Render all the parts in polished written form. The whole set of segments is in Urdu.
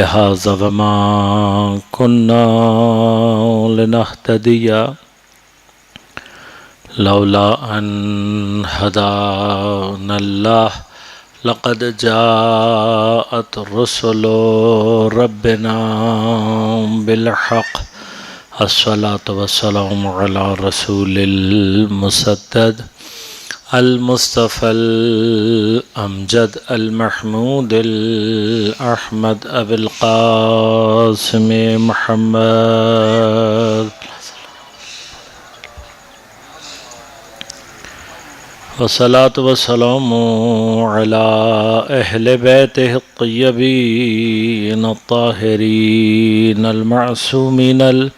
لہذا وما كنا لنهتدي لولا أن هدانا الله لقد جاءت رسل ربنا بالحق الصلاة والسلام على رسول المسدد المصطفى الأمجد المحمود الأحمد أبي القاسم محمد والصلاة والسلام على أهل بيته الطيبين الطاهرين المعصومين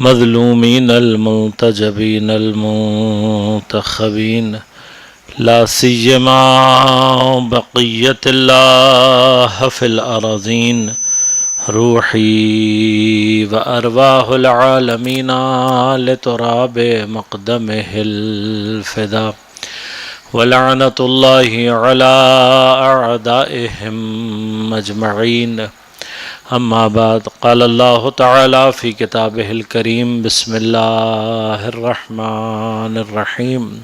المظلومين المنتجبين المنتخبين لا سيما بقية الله في الأراضين روحي وأرواح العالمين لتراب مقدمه الفداء ولعنة الله على أعدائهم أجمعين أما بعد قال الله تعالى في كتابه الكريم بسم الله الرحمن الرحيم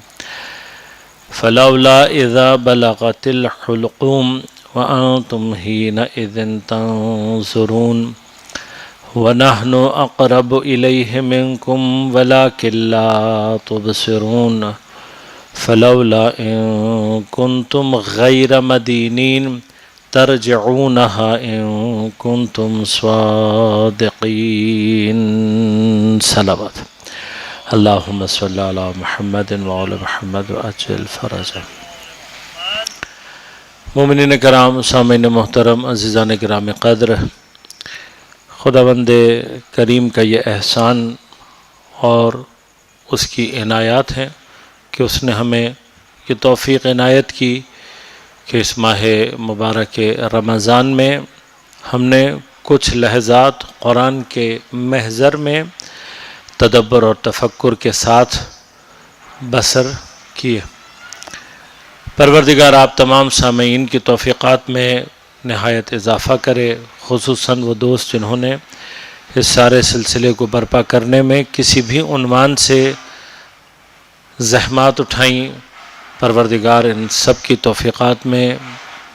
فلولا إذا بلغت الحلقوم وأنتم حينئذ تنظرون ونحن أقرب إليه منكم ولكن لا تبصرون فلولا إن كنتم غير مدينين ترجعونها إن كنتم صادقين صلوات اللهم صل على محمد وعلى محمد وعجل فرجه مومنین کرام، سامعین محترم، عزیزان کرام قدر، خداوند کریم کا یہ احسان اور اس کی عنایات ہیں کہ اس نے ہمیں یہ توفیق عنایت کی کہ اس ماہ مبارک رمضان میں ہم نے کچھ لحظات قرآن کے محضر میں تدبر اور تفکر کے ساتھ بسر کیے۔ پروردگار آپ تمام سامعین کی توفیقات میں نہایت اضافہ کرے، خصوصاً وہ دوست جنہوں نے اس سارے سلسلے کو برپا کرنے میں کسی بھی عنوان سے زحمات اٹھائیں۔ پروردگار ان سب کی توفیقات میں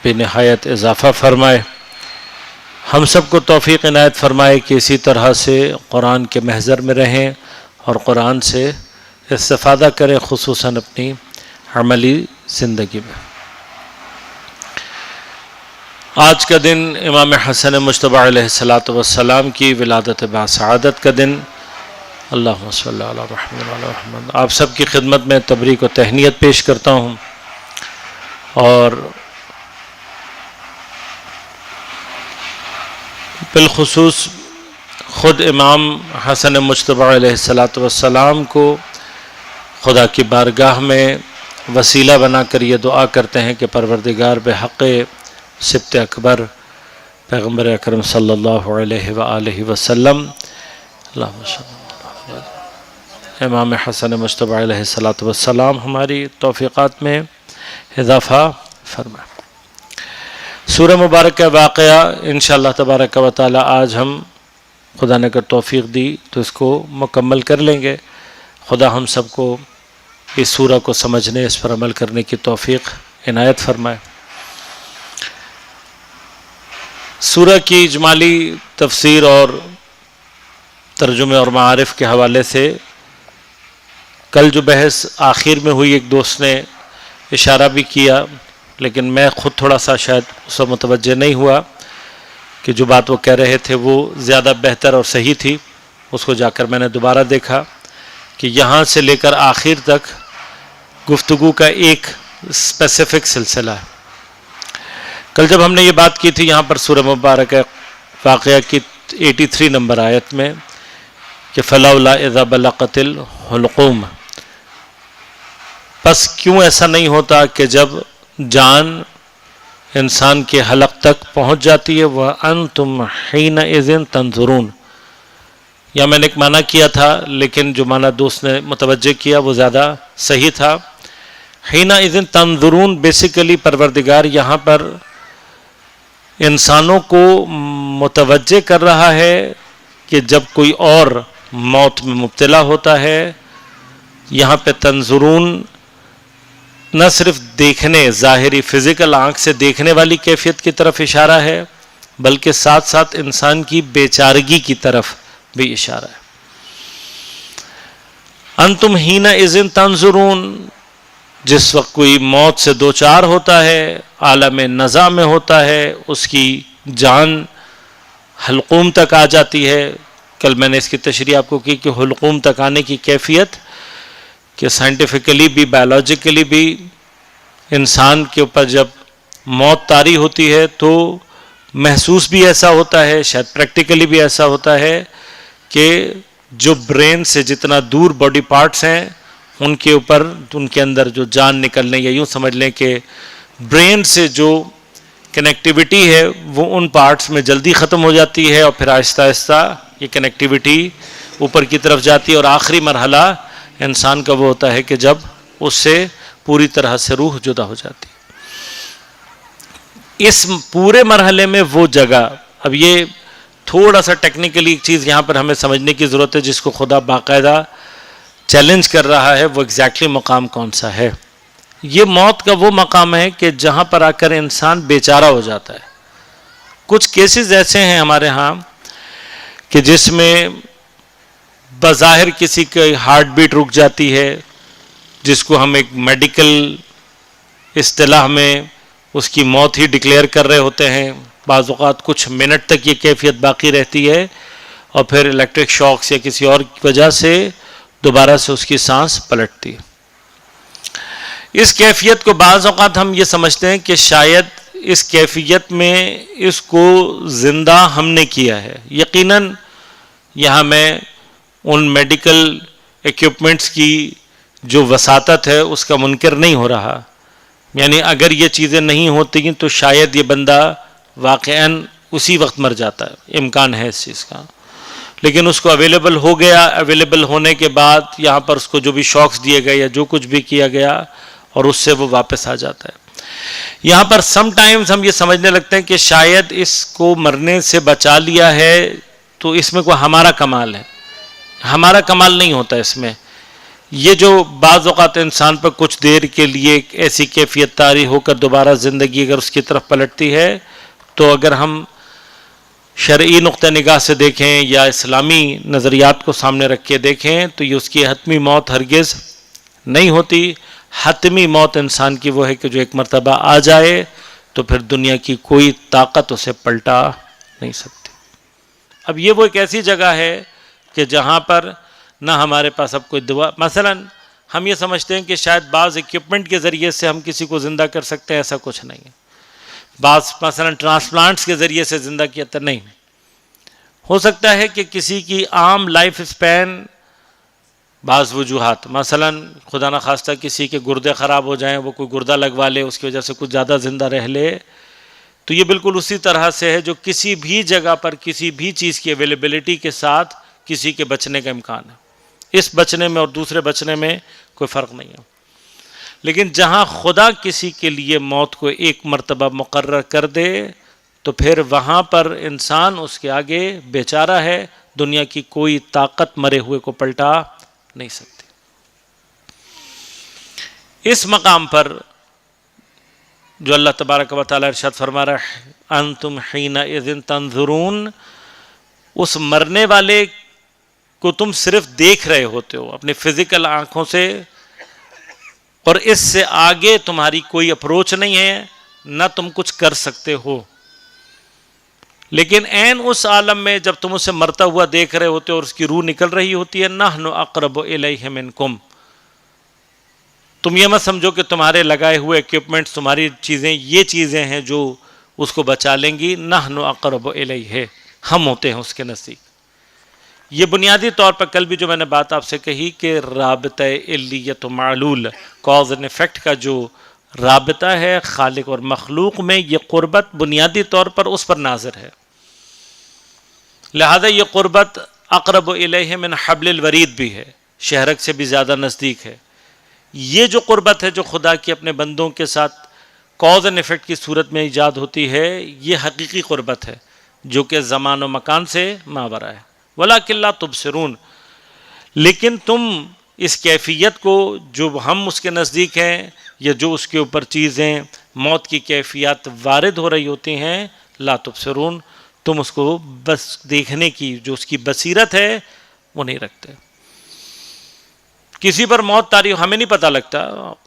بے نہایت اضافہ فرمائے، ہم سب کو توفیق عنایت فرمائے کہ اسی طرح سے قرآن کے محضر میں رہیں اور قرآن سے استفادہ کریں، خصوصاً اپنی عملی زندگی میں۔ آج کا دن امام حسن مجتبی علیہ السلام کی ولادت باسعادت کا دن۔ اللہم صلی علی محمد وعلی محمد۔ آپ سب کی خدمت میں تبریک و تہنیت پیش کرتا ہوں، اور بالخصوص خود امام حسن مجتبی علیہ السلام کو خدا کی بارگاہ میں وسیلہ بنا کر یہ دعا کرتے ہیں کہ پروردگار بحق سبت اکبر پیغمبر اکرم صلی اللہ علیہ وآلہ وسلم اللہم صلی امام حسن مجتبی علیہ السلام ہماری توفیقات میں اضافہ فرمائے۔ سورہ مبارک کا واقعہ انشاءاللہ تبارک و تعالی آج ہم خدا نے اگر توفیق دی تو اس کو مکمل کر لیں گے۔ خدا ہم سب کو اس سورہ کو سمجھنے، اس پر عمل کرنے کی توفیق عنایت فرمائے۔ سورہ کی اجمالی تفسیر اور ترجمے اور معارف کے حوالے سے کل جو بحث آخر میں ہوئی، ایک دوست نے اشارہ بھی کیا، لیکن میں خود تھوڑا سا شاید اس وقت متوجہ نہیں ہوا کہ جو بات وہ کہہ رہے تھے وہ زیادہ بہتر اور صحیح تھی۔ اس کو جا کر میں نے دوبارہ دیکھا کہ یہاں سے لے کر آخر تک گفتگو کا ایک اسپیسیفک سلسلہ ہے۔ کل جب ہم نے یہ بات کی تھی یہاں پر سورہ مبارکہ واقعہ کی 83 نمبر آیت میں کہ فلولا اذا بلغت الحلقوم، پس کیوں ایسا نہیں ہوتا کہ جب جان انسان کے حلق تک پہنچ جاتی ہے، وَأَنْتُمْ حِينَئِذٍ تَنْظُرُونَ، یا میں نے ایک معنی کیا تھا لیکن جو معنی دوست نے متوجہ کیا وہ زیادہ صحیح تھا۔ حِينَئِذٍ تَنْظُرُونَ بیسیکلی پروردگار یہاں پر انسانوں کو متوجہ کر رہا ہے کہ جب کوئی اور موت میں مبتلا ہوتا ہے، یہاں پہ تنظرون نہ صرف دیکھنے، ظاہری فزیکل آنکھ سے دیکھنے والی کیفیت کی طرف اشارہ ہے، بلکہ ساتھ ساتھ انسان کی بیچارگی کی طرف بھی اشارہ ہے۔ انتم حین اذن تنظرون، جس وقت کوئی موت سے دوچار ہوتا ہے، عالم نزع میں ہوتا ہے، اس کی جان حلقوم تک آ جاتی ہے۔ کل میں نے اس کی تشریح آپ کو کی کہ حلقوم تک آنے کی کیفیت کہ سائنٹیفکلی بھی بایولوجیکلی بھی انسان کے اوپر جب موت طاری ہوتی ہے تو محسوس بھی ایسا ہوتا ہے، شاید پریکٹیکلی بھی ایسا ہوتا ہے کہ جو برین سے جتنا دور باڈی پارٹس ہیں ان کے اوپر، ان کے اندر جو جان نکلنے، یا یوں سمجھ لیں کہ برین سے جو کنیکٹیوٹی ہے وہ ان پارٹس میں جلدی ختم ہو جاتی ہے، اور پھر آہستہ آہستہ یہ کنیکٹیوٹی اوپر کی طرف جاتی ہے، اور آخری مرحلہ انسان کا وہ ہوتا ہے کہ جب اس سے پوری طرح سے روح جدا ہو جاتی ہے۔ اس پورے مرحلے میں وہ جگہ، اب یہ تھوڑا سا ٹیکنیکلی ایک چیز یہاں پر ہمیں سمجھنے کی ضرورت ہے جس کو خدا باقاعدہ چیلنج کر رہا ہے، وہ ایگزیکٹلی مقام کون سا ہے۔ یہ موت کا وہ مقام ہے کہ جہاں پر آ کر انسان بیچارہ ہو جاتا ہے۔ کچھ کیسز ایسے ہیں ہمارے ہاں کہ جس میں بظاہر کسی کی ہارٹ بیٹ رک جاتی ہے، جس کو ہم ایک میڈیکل اصطلاح میں اس کی موت ہی ڈکلیئر کر رہے ہوتے ہیں، بعض اوقات کچھ منٹ تک یہ کیفیت باقی رہتی ہے، اور پھر الیکٹرک شاکس یا کسی اور وجہ سے دوبارہ سے اس کی سانس پلٹتی ہے۔ اس کیفیت کو بعض اوقات ہم یہ سمجھتے ہیں کہ شاید اس کیفیت میں اس کو زندہ ہم نے کیا ہے۔ یقیناً یہاں میں ان میڈیکل ایکوپمنٹس کی جو وساطت ہے اس کا منکر نہیں ہو رہا، یعنی اگر یہ چیزیں نہیں ہوتی تو شاید یہ بندہ واقعاً اسی وقت مر جاتا ہے، امکان ہے اس چیز کا، لیکن اس کو اویلیبل ہو گیا، اویلیبل ہونے کے بعد یہاں پر اس کو جو بھی شاکس دیے گئے یا جو کچھ بھی کیا گیا اور اس سے وہ واپس آ جاتا ہے۔ یہاں پر سم ٹائمز ہم یہ سمجھنے لگتے ہیں کہ شاید اس کو مرنے سے بچا لیا ہے تو اس میں کوئی ہمارا کمال ہے۔ ہمارا کمال نہیں ہوتا اس میں۔ یہ جو بعض اوقات انسان پر کچھ دیر کے لیے ایسی کیفیت طاری ہو کر دوبارہ زندگی اگر اس کی طرف پلٹتی ہے، تو اگر ہم شرعی نقطہ نگاہ سے دیکھیں یا اسلامی نظریات کو سامنے رکھ کے دیکھیں تو یہ اس کی حتمی موت ہرگز نہیں ہوتی۔ حتمی موت انسان کی وہ ہے کہ جو ایک مرتبہ آ جائے تو پھر دنیا کی کوئی طاقت اسے پلٹا نہیں سکتی۔ اب یہ وہ ایک ایسی جگہ ہے کہ جہاں پر نہ ہمارے پاس اب کوئی دعا، مثلا ہم یہ سمجھتے ہیں کہ شاید بعض ایکوپمنٹ کے ذریعے سے ہم کسی کو زندہ کر سکتے ہیں، ایسا کچھ نہیں ہے۔ بعض مثلا ٹرانسپلانٹس کے ذریعے سے زندہ کیا تو نہیں ہو سکتا ہے کہ کسی کی عام لائف اسپین بعض وجوہات، مثلا خدا نخواستہ کسی کے گردے خراب ہو جائیں، وہ کوئی گردہ لگوا لے، اس کی وجہ سے کچھ زیادہ زندہ رہ لے، تو یہ بالکل اسی طرح سے ہے جو کسی بھی جگہ پر کسی بھی چیز کی اویلیبلٹی کے ساتھ کسی کے بچنے کا امکان ہے۔ اس بچنے میں اور دوسرے بچنے میں کوئی فرق نہیں ہے، لیکن جہاں خدا کسی کے لیے موت کو ایک مرتبہ مقرر کر دے تو پھر وہاں پر انسان اس کے آگے بیچارہ ہے، دنیا کی کوئی طاقت مرے ہوئے کو پلٹا نہیں سکتی۔ اس مقام پر جو اللہ تبارک و تعالی ارشاد فرما رہا ہے انتم حینئذ تنظرون، اس مرنے والے کو تم صرف دیکھ رہے ہوتے ہو اپنی فزیکل آنکھوں سے، اور اس سے آگے تمہاری کوئی اپروچ نہیں ہے، نہ تم کچھ کر سکتے ہو۔ لیکن عین اس عالم میں جب تم اسے مرتا ہوا دیکھ رہے ہوتے ہو اور اس کی روح نکل رہی ہوتی ہے، نحن اقرب الیہ منکم، تم یہ مت سمجھو کہ تمہارے لگائے ہوئے ایکوپمنٹس، تمہاری چیزیں یہ چیزیں ہیں جو اس کو بچا لیں گی۔ نحن اقرب الیہ، ہم ہوتے ہیں اس کے نزدیک۔ یہ بنیادی طور پر کل بھی جو میں نے بات آپ سے کہی کہ رابطہ علیت و معلول، کاز اینڈ ایفیکٹ کا جو رابطہ ہے خالق اور مخلوق میں، یہ قربت بنیادی طور پر اس پر ناظر ہے، لہذا یہ قربت اقرب الیہ من حبل الورید بھی ہے، شہرک سے بھی زیادہ نزدیک ہے۔ یہ جو قربت ہے جو خدا کی اپنے بندوں کے ساتھ کاز اینڈ ایفیکٹ کی صورت میں ایجاد ہوتی ہے، یہ حقیقی قربت ہے۔ جو کہ زمان و مکان سے ماورا ہے. وَلَٰكِن لَا تُبْصِرُونَ، لیکن تم اس کیفیت کو جو ہم اس کے نزدیک ہیں یا جو اس کے اوپر چیزیں موت کی کیفیات وارد ہو رہی ہوتی ہیں، لا تبصرون، تم اس کو بس دیکھنے کی جو اس کی بصیرت ہے وہ نہیں رکھتے. کسی پر موت طاری ہمیں نہیں پتہ لگتا،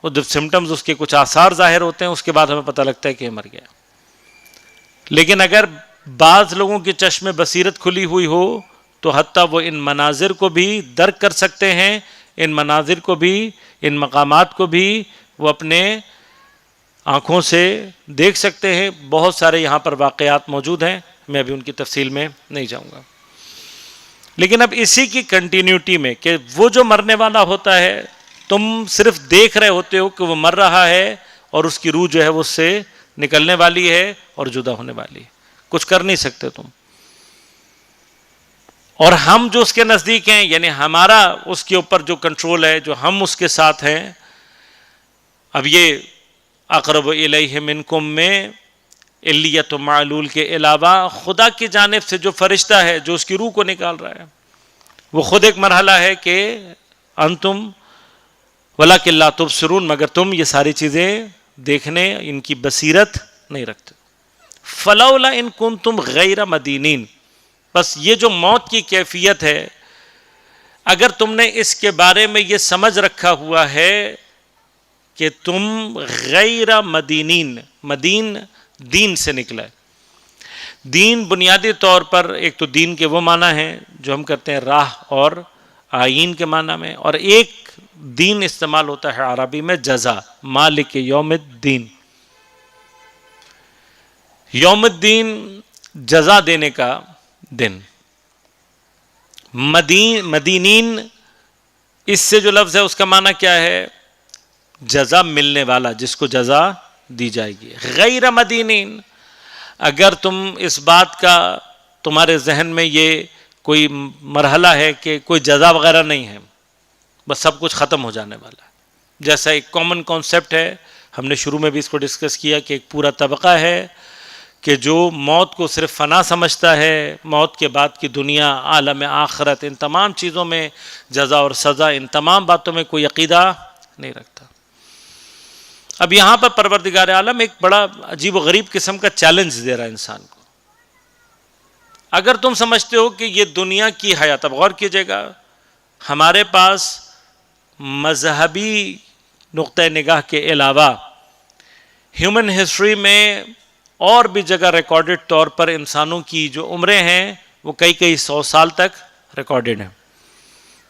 جب سمٹمز اس کے کچھ آثار ظاہر ہوتے ہیں اس کے بعد ہمیں پتہ لگتا ہے کہ یہ مر گیا. لیکن اگر بعض لوگوں کی چشم بصیرت کھلی ہوئی ہو تو حتیٰ وہ ان مناظر کو بھی درک کر سکتے ہیں، ان مناظر کو بھی، ان مقامات کو بھی وہ اپنے آنکھوں سے دیکھ سکتے ہیں. بہت سارے یہاں پر واقعات موجود ہیں، میں ابھی ان کی تفصیل میں نہیں جاؤں گا. لیکن اب اسی کی کنٹینیوٹی میں کہ وہ جو مرنے والا ہوتا ہے تم صرف دیکھ رہے ہوتے ہو کہ وہ مر رہا ہے اور اس کی روح جو ہے وہ اس سے نکلنے والی ہے اور جدا ہونے والی ہے، کچھ کر نہیں سکتے تم. اور ہم جو اس کے نزدیک ہیں، یعنی ہمارا اس کے اوپر جو کنٹرول ہے، جو ہم اس کے ساتھ ہیں، اب یہ اقرب الیہ منکم میں علیت و معلول کے علاوہ خدا کی جانب سے جو فرشتہ ہے جو اس کی روح کو نکال رہا ہے، وہ خود ایک مرحلہ ہے کہ انتم ولکن لا تبصرون، مگر تم یہ ساری چیزیں دیکھنے ان کی بصیرت نہیں رکھتے. فلولا ان کنتم غیر مدینین، بس یہ جو موت کی کیفیت ہے، اگر تم نے اس کے بارے میں یہ سمجھ رکھا ہوا ہے کہ تم غیر مدینین، مدین دین سے نکلا ہے. دین بنیادی طور پر ایک تو دین کے وہ معنی ہیں جو ہم کرتے ہیں راہ اور آئین کے معنی میں، اور ایک دین استعمال ہوتا ہے عربی میں جزا، مالک یوم الدین. یوم الدین جزا دینے کا دن. مدینین اس سے جو لفظ ہے اس کا معنی کیا ہے؟ جزا ملنے والا، جس کو جزا دی جائے گی. غیر مدینین، اگر تم اس بات کا تمہارے ذہن میں یہ کوئی مرحلہ ہے کہ کوئی جزا وغیرہ نہیں ہے، بس سب کچھ ختم ہو جانے والا ہے. جیسا ایک کامن کانسیپٹ ہے، ہم نے شروع میں بھی اس کو ڈسکس کیا کہ ایک پورا طبقہ ہے کہ جو موت کو صرف فنا سمجھتا ہے، موت کے بعد کی دنیا، عالم آخرت، ان تمام چیزوں میں جزا اور سزا، ان تمام باتوں میں کوئی عقیدہ نہیں رکھتا. اب یہاں پر پروردگار عالم ایک بڑا عجیب و غریب قسم کا چیلنج دے رہا ہے انسان کو. اگر تم سمجھتے ہو کہ یہ دنیا کی حیات، اب غور کیجئے گا، ہمارے پاس مذہبی نقطہ نگاہ کے علاوہ ہیومن ہسٹری میں اور بھی جگہ ریکارڈڈ طور پر انسانوں کی جو عمریں ہیں وہ کئی 100 سال تک ریکارڈڈ ہیں.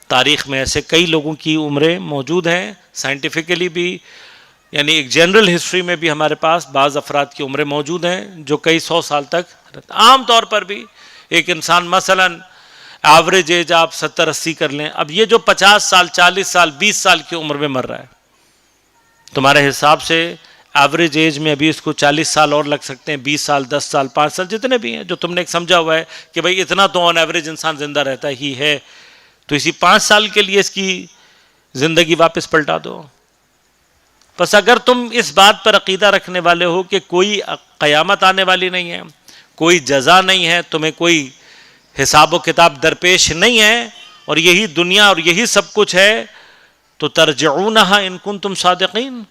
تاریخ میں ایسے کئی لوگوں کی عمریں موجود ہیں، سائنٹیفکلی بھی، یعنی ایک جنرل ہسٹری میں بھی ہمارے پاس بعض افراد کی عمریں موجود ہیں جو کئی 100 سال تک. عام طور پر بھی ایک انسان مثلا ایوریج ایج آپ 70-80 کر لیں، اب یہ جو 50 سال 40 سال 20 سال کی عمر میں مر رہا ہے، تمہارے حساب سے ایوریج ایج میں ابھی اس کو 40 سال اور لگ سکتے ہیں، 20 سال 10 سال 5 سال جتنے بھی ہیں، جو تم نے ایک سمجھا ہوا ہے کہ بھئی اتنا تو آن ایوریج انسان زندہ رہتا ہی ہے، تو اسی 5 سال کے لیے اس کی زندگی واپس پلٹا دو. بس اگر تم اس بات پر عقیدہ رکھنے والے ہو کہ کوئی قیامت آنے والی نہیں ہے، کوئی جزا نہیں ہے، تمہیں کوئی حساب و کتاب درپیش نہیں ہے، اور یہی دنیا اور یہی سب کچھ ہے، تو ترجعونہا ان کنتم صادقین.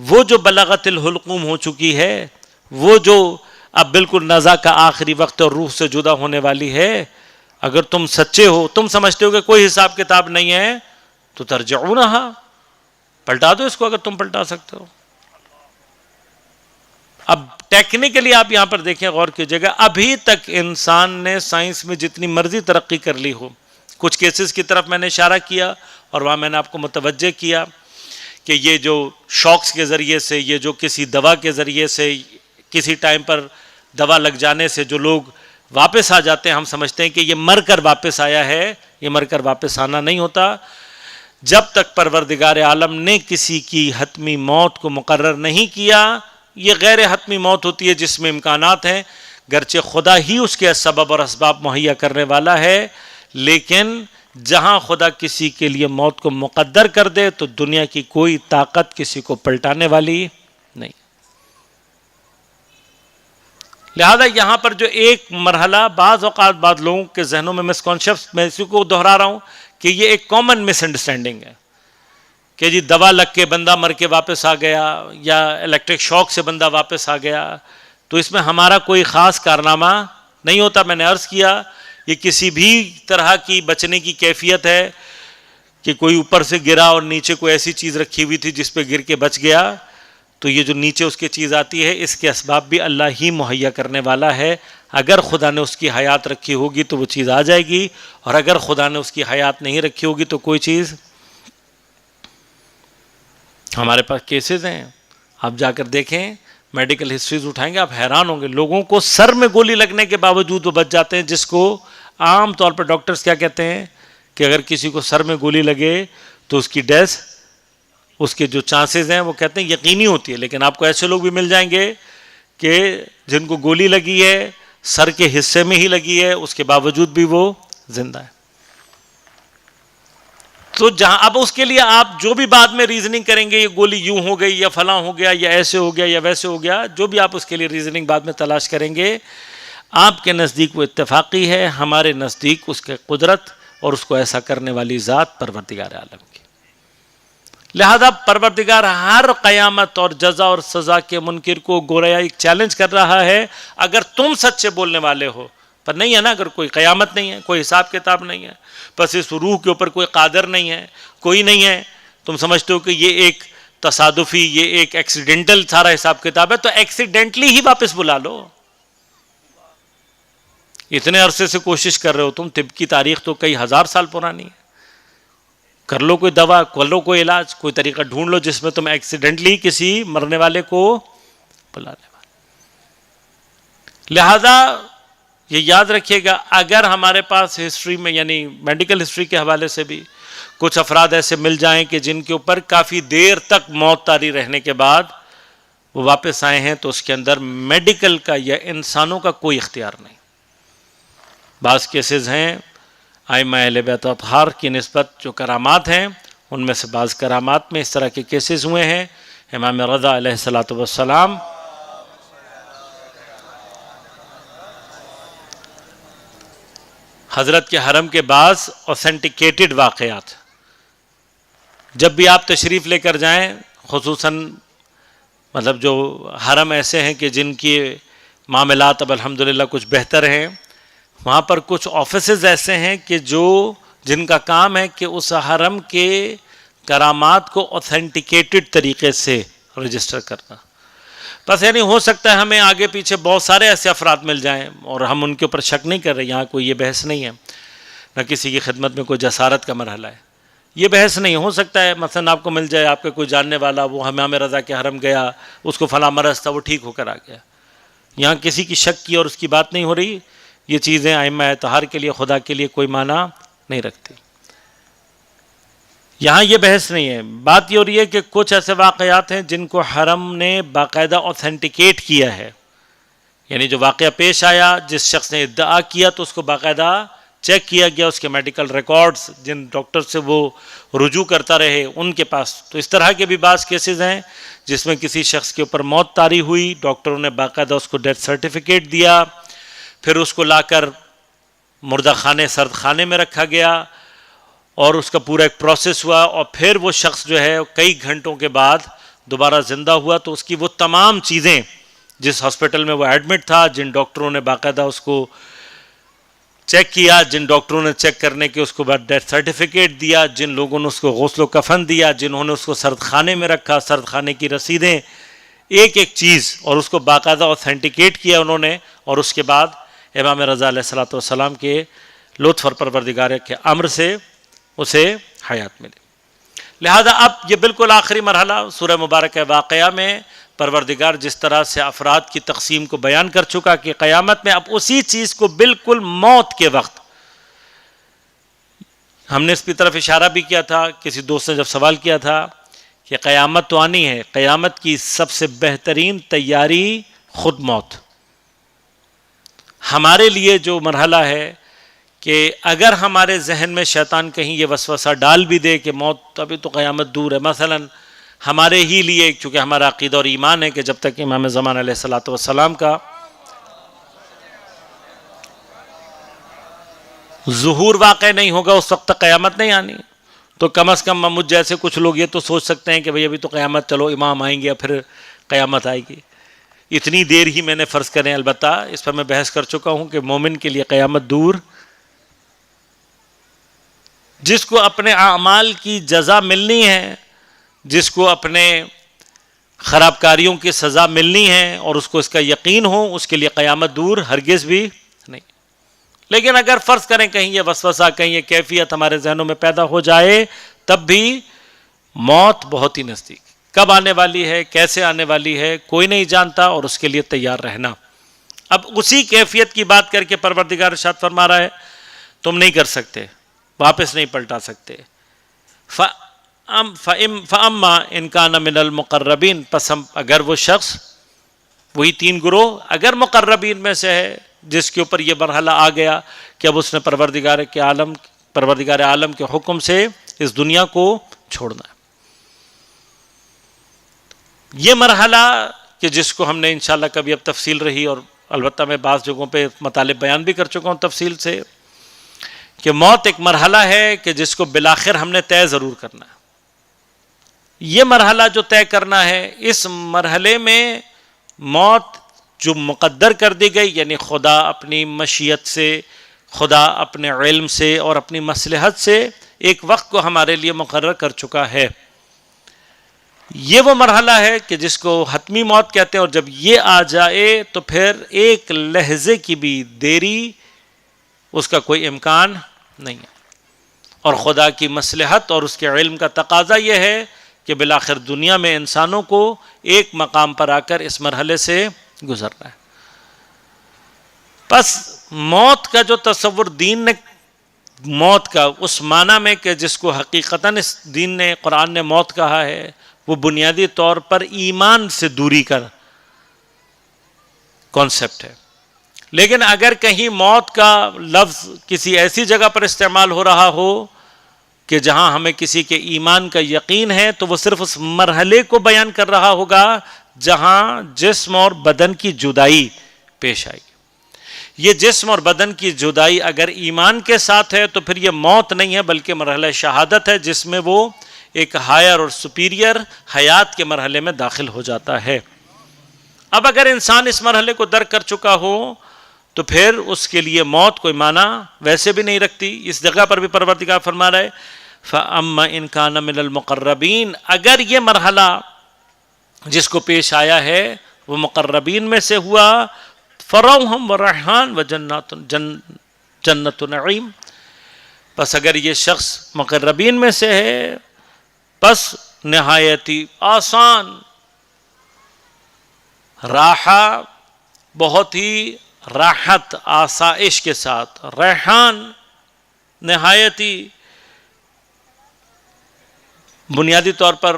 وہ جو بلغت الحلقوم ہو چکی ہے، وہ جو اب بالکل نزا کا آخری وقت اور روح سے جدا ہونے والی ہے، اگر تم سچے ہو، تم سمجھتے ہو کہ کوئی حساب کتاب نہیں ہے، تو ترجعونہا، پلٹا دو اس کو اگر تم پلٹا سکتے ہو. اب ٹیکنیکلی آپ یہاں پر دیکھیں، غور کیجئے گا، ابھی تک انسان نے سائنس میں جتنی مرضی ترقی کر لی ہو، کچھ کیسز کی طرف میں نے اشارہ کیا اور وہاں میں نے آپ کو متوجہ کیا کہ یہ جو شاکس کے ذریعے سے، یہ جو کسی دوا کے ذریعے سے، کسی ٹائم پر دوا لگ جانے سے جو لوگ واپس آ جاتے ہیں، ہم سمجھتے ہیں کہ یہ مر کر واپس آیا ہے. یہ مر کر واپس آنا نہیں ہوتا. جب تک پروردگار عالم نے کسی کی حتمی موت کو مقرر نہیں کیا، یہ غیر حتمی موت ہوتی ہے جس میں امکانات ہیں، گرچہ خدا ہی اس کے سبب اور اسباب مہیا کرنے والا ہے، لیکن جہاں خدا کسی کے لیے موت کو مقدر کر دے تو دنیا کی کوئی طاقت کسی کو پلٹانے والی نہیں. لہذا یہاں پر جو ایک مرحلہ بعض اوقات بعض لوگوں کے ذہنوں میں مسکانسیپٹ، میں اسی کو دہرا رہا ہوں کہ یہ ایک کامن مس انڈرسٹینڈنگ ہے کہ جی دوا لگ کے بندہ مر کے واپس آ گیا یا الیکٹرک شاک سے بندہ واپس آ گیا، تو اس میں ہمارا کوئی خاص کارنامہ نہیں ہوتا. میں نے عرض کیا یہ کسی بھی طرح کی بچنے کی کیفیت ہے کہ کوئی اوپر سے گرا اور نیچے کوئی ایسی چیز رکھی ہوئی تھی جس پہ گر کے بچ گیا، تو یہ جو نیچے اس کی چیز آتی ہے اس کے اسباب بھی اللہ ہی مہیا کرنے والا ہے. اگر خدا نے اس کی حیات رکھی ہوگی تو وہ چیز آ جائے گی، اور اگر خدا نے اس کی حیات نہیں رکھی ہوگی تو کوئی چیز. ہمارے پاس کیسز ہیں، آپ جا کر دیکھیں، میڈیکل ہسٹریز اٹھائیں گے، آپ حیران ہوں گے. لوگوں کو سر میں گولی لگنے کے باوجود وہ بچ جاتے ہیں، جس کو عام طور پر ڈاکٹرز کیا کہتے ہیں کہ اگر کسی کو سر میں گولی لگے تو اس کی ڈیتھ، اس کے جو چانسز ہیں وہ کہتے ہیں یقینی ہوتی ہے. لیکن آپ کو ایسے لوگ بھی مل جائیں گے کہ جن کو گولی لگی ہے سر کے حصے میں ہی لگی ہے، اس کے باوجود بھی وہ زندہ ہے. تو جہاں اب اس کے لیے آپ جو بھی بعد میں ریزننگ کریں گے، یہ گولی یوں ہو گئی یا فلاں ہو گیا یا ایسے ہو گیا یا ویسے ہو گیا، جو بھی آپ اس کے لیے ریزننگ بعد میں تلاش کریں گے، آپ کے نزدیک وہ اتفاقی ہے، ہمارے نزدیک اس کے قدرت اور اس کو ایسا کرنے والی ذات پروردگار عالم کی. لہذا پروردگار ہر قیامت اور جزا اور سزا کے منکر کو گویا ایک چیلنج کر رہا ہے، اگر تم سچے بولنے والے ہو. پر نہیں ہے نا، اگر کوئی قیامت نہیں ہے، کوئی حساب کتاب نہیں ہے، بس اس روح کے اوپر کوئی قادر نہیں ہے، کوئی نہیں ہے، تم سمجھتے ہو کہ یہ ایک تصادفی، یہ ایک ایکسیڈنٹل سارا حساب کتاب ہے، تو ایکسیڈنٹلی ہی واپس بلا لو. اتنے عرصے سے کوشش کر رہے ہو تم، طب کی تاریخ تو کئی ہزار سال پرانی ہے. کر لو کوئی دوا، کر لو کوئی علاج، کوئی طریقہ ڈھونڈ لو جس میں تم ایکسیڈنٹلی کسی مرنے والے کو بلانے والے. لہذا یہ یاد رکھیے گا، اگر ہمارے پاس ہسٹری میں یعنی میڈیکل ہسٹری کے حوالے سے بھی کچھ افراد ایسے مل جائیں کہ جن کے اوپر کافی دیر تک موت طاری رہنے کے بعد وہ واپس آئے ہیں، تو اس کے اندر میڈیکل کا یا انسانوں کا کوئی اختیار نہیں. بعض کیسز ہیں ائمہ اہل بیت اطہار کی نسبت جو کرامات ہیں، ان میں سے بعض کرامات میں اس طرح کے کیسز ہوئے ہیں. امام رضا علیہ الصلوۃ والسلام حضرت کے حرم کے بعض اوتھینٹیکیٹڈ واقعات، جب بھی آپ تشریف لے کر جائیں، خصوصاً مطلب جو حرم ایسے ہیں کہ جن کی معاملات اب الحمدللہ کچھ بہتر ہیں، وہاں پر کچھ آفیسز ایسے ہیں کہ جن کا کام ہے کہ اس حرم کے کرامات کو اوتھینٹیکیٹڈ طریقے سے رجسٹر کرنا. بس یعنی ہو سکتا ہے ہمیں آگے پیچھے بہت سارے ایسے افراد مل جائیں اور ہم ان کے اوپر شک نہیں کر رہے، یہاں کوئی یہ بحث نہیں ہے، نہ کسی کی خدمت میں کوئی جسارت کا مرحلہ ہے، یہ بحث نہیں. ہو سکتا ہے مثلا آپ کو مل جائے آپ کے کوئی جاننے والا، وہ امام رضا کے حرم گیا، اس کو فلاں مرض تھا، وہ ٹھیک ہو کر آ گیا. یہاں کسی کی شک کی اور اس کی بات نہیں ہو رہی. یہ چیزیں ائمہ اطہار کے لیے، خدا کے لیے کوئی معنی نہیں رکھتی. یہاں یہ بحث نہیں ہے. بات یہ ہو رہی ہے کہ کچھ ایسے واقعات ہیں جن کو حرم نے باقاعدہ اوتھینٹیکیٹ کیا ہے، یعنی جو واقعہ پیش آیا، جس شخص نے ادعا کیا تو اس کو باقاعدہ چیک کیا گیا، اس کے میڈیکل ریکارڈز جن ڈاکٹر سے وہ رجوع کرتا رہے ان کے پاس. تو اس طرح کے بھی بعض کیسز ہیں جس میں کسی شخص کے اوپر موت طاری ہوئی، ڈاکٹروں نے باقاعدہ اس کو ڈیتھ سرٹیفکیٹ دیا، پھر اس کو لا کر مردہ خانے، سرد خانے میں رکھا گیا اور اس کا پورا ایک پروسیس ہوا، اور پھر وہ شخص جو ہے کئی گھنٹوں کے بعد دوبارہ زندہ ہوا. تو اس کی وہ تمام چیزیں، جس ہاسپٹل میں وہ ایڈمٹ تھا، جن ڈاکٹروں نے باقاعدہ اس کو چیک کیا، جن ڈاکٹروں نے چیک کرنے کے اس کو بعد ڈیتھ سرٹیفکیٹ دیا، جن لوگوں نے اس کو غسل و کفن دیا، جنہوں نے اس کو سرد خانے میں رکھا، سرد خانے کی رسیدیں، ایک ایک چیز، اور اس کو باقاعدہ اوتھینٹیکیٹ کیا انہوں نے. اور اس کے بعد امام رضا علیہ الصلوۃ والسلام کے لطف اور پروردگار کے امر سے اسے حیات ملی. لہذا اب یہ بالکل آخری مرحلہ سورہ مبارکہ واقعہ میں پروردگار جس طرح سے افراد کی تقسیم کو بیان کر چکا کہ قیامت میں اب اسی چیز کو بالکل موت کے وقت، ہم نے اس کی طرف اشارہ بھی کیا تھا، کسی دوست نے جب سوال کیا تھا کہ قیامت تو آنی ہے، قیامت کی سب سے بہترین تیاری خود موت. ہمارے لیے جو مرحلہ ہے کہ اگر ہمارے ذہن میں شیطان کہیں یہ وسوسہ ڈال بھی دے کہ موت ابھی تو قیامت دور ہے، مثلا ہمارے ہی لیے، چونکہ ہمارا عقیدہ اور ایمان ہے کہ جب تک امام زمان علیہ الصلوۃ والسلام کا ظہور واقع نہیں ہوگا اس وقت تک قیامت نہیں آنی. تو کم از کم مجھ جیسے کچھ لوگ یہ تو سوچ سکتے ہیں کہ بھئی ابھی تو قیامت، چلو امام آئیں گے پھر قیامت آئے گی. اتنی دیر ہی میں نے فرض کریں، البتہ اس پر میں بحث کر چکا ہوں کہ مومن کے لیے قیامت دور. جس کو اپنے اعمال کی جزا ملنی ہے، جس کو اپنے خراب کاریوں کی سزا ملنی ہے اور اس کو اس کا یقین ہو، اس کے لیے قیامت دور ہرگز بھی نہیں. لیکن اگر فرض کریں کہیں یہ وسوسہ، کہیں یہ کیفیت ہمارے ذہنوں میں پیدا ہو جائے، تب بھی موت بہت ہی نزدیک. کب آنے والی ہے، کیسے آنے والی ہے، کوئی نہیں جانتا، اور اس کے لیے تیار رہنا. اب اسی کیفیت کی بات کر کے پروردگار ارشاد فرما رہا ہے تم نہیں کر سکتے، واپس نہیں پلٹا سکتے. فَأَمَّا إِنْ كَانَ مِنَ الْمُقَرَّبِينَ، پس اگر وہ شخص، وہی تین گروہ، اگر مقربین میں سے ہے جس کے اوپر یہ مرحلہ آ گیا کہ اب اس نے پروردگار عالم کے حکم سے اس دنیا کو چھوڑنا ہے. یہ مرحلہ کہ جس کو ہم نے انشاءاللہ کبھی اب تفصیل رہی، اور البتہ میں بعض جگہوں پہ مطالب بیان بھی کر چکا ہوں تفصیل سے، کہ موت ایک مرحلہ ہے کہ جس کو بالآخر ہم نے طے ضرور کرنا ہے. یہ مرحلہ جو طے کرنا ہے، اس مرحلے میں موت جو مقدر کر دی گئی، یعنی خدا اپنی مشیت سے، خدا اپنے علم سے اور اپنی مصلحت سے ایک وقت کو ہمارے لیے مقرر کر چکا ہے. یہ وہ مرحلہ ہے کہ جس کو حتمی موت کہتے ہیں، اور جب یہ آ جائے تو پھر ایک لحظے کی بھی دیری اس کا کوئی امکان نہیں ہے. اور خدا کی مصلحت اور اس کے علم کا تقاضا یہ ہے کہ بالآخر دنیا میں انسانوں کو ایک مقام پر آ کر اس مرحلے سے گزرنا ہے. بس موت کا جو تصور دین نے، موت کا اس معنی میں کہ جس کو حقیقتاً اس دین نے، قرآن نے موت کہا ہے، وہ بنیادی طور پر ایمان سے دوری کا کانسیپٹ ہے. لیکن اگر کہیں موت کا لفظ کسی ایسی جگہ پر استعمال ہو رہا ہو کہ جہاں ہمیں کسی کے ایمان کا یقین ہے، تو وہ صرف اس مرحلے کو بیان کر رہا ہوگا جہاں جسم اور بدن کی جدائی پیش آئی. یہ جسم اور بدن کی جدائی اگر ایمان کے ساتھ ہے تو پھر یہ موت نہیں ہے بلکہ مرحلہ شہادت ہے، جس میں وہ ایک ہائر اور سپیریئر حیات کے مرحلے میں داخل ہو جاتا ہے. اب اگر انسان اس مرحلے کو درک کر چکا ہو تو پھر اس کے لیے موت کوئی معنی ویسے بھی نہیں رکھتی. اس جگہ پر بھی پروردگار فرما رہا ہے فَأَمَّا إِنْ كَانَ مِنَ الْمُقَرَّبِينَ، اگر یہ مرحلہ جس کو پیش آیا ہے وہ مقربین میں سے ہوا، فَرَوْحٌ وَرَيْحَانٌ وَجَنَّةُ نَعِيمٍ، پس اگر یہ شخص مقربین میں سے ہے پس نہایتی آسان راحہ، بہت ہی راحت آسائش کے ساتھ، ریحان نہایتی بنیادی طور پر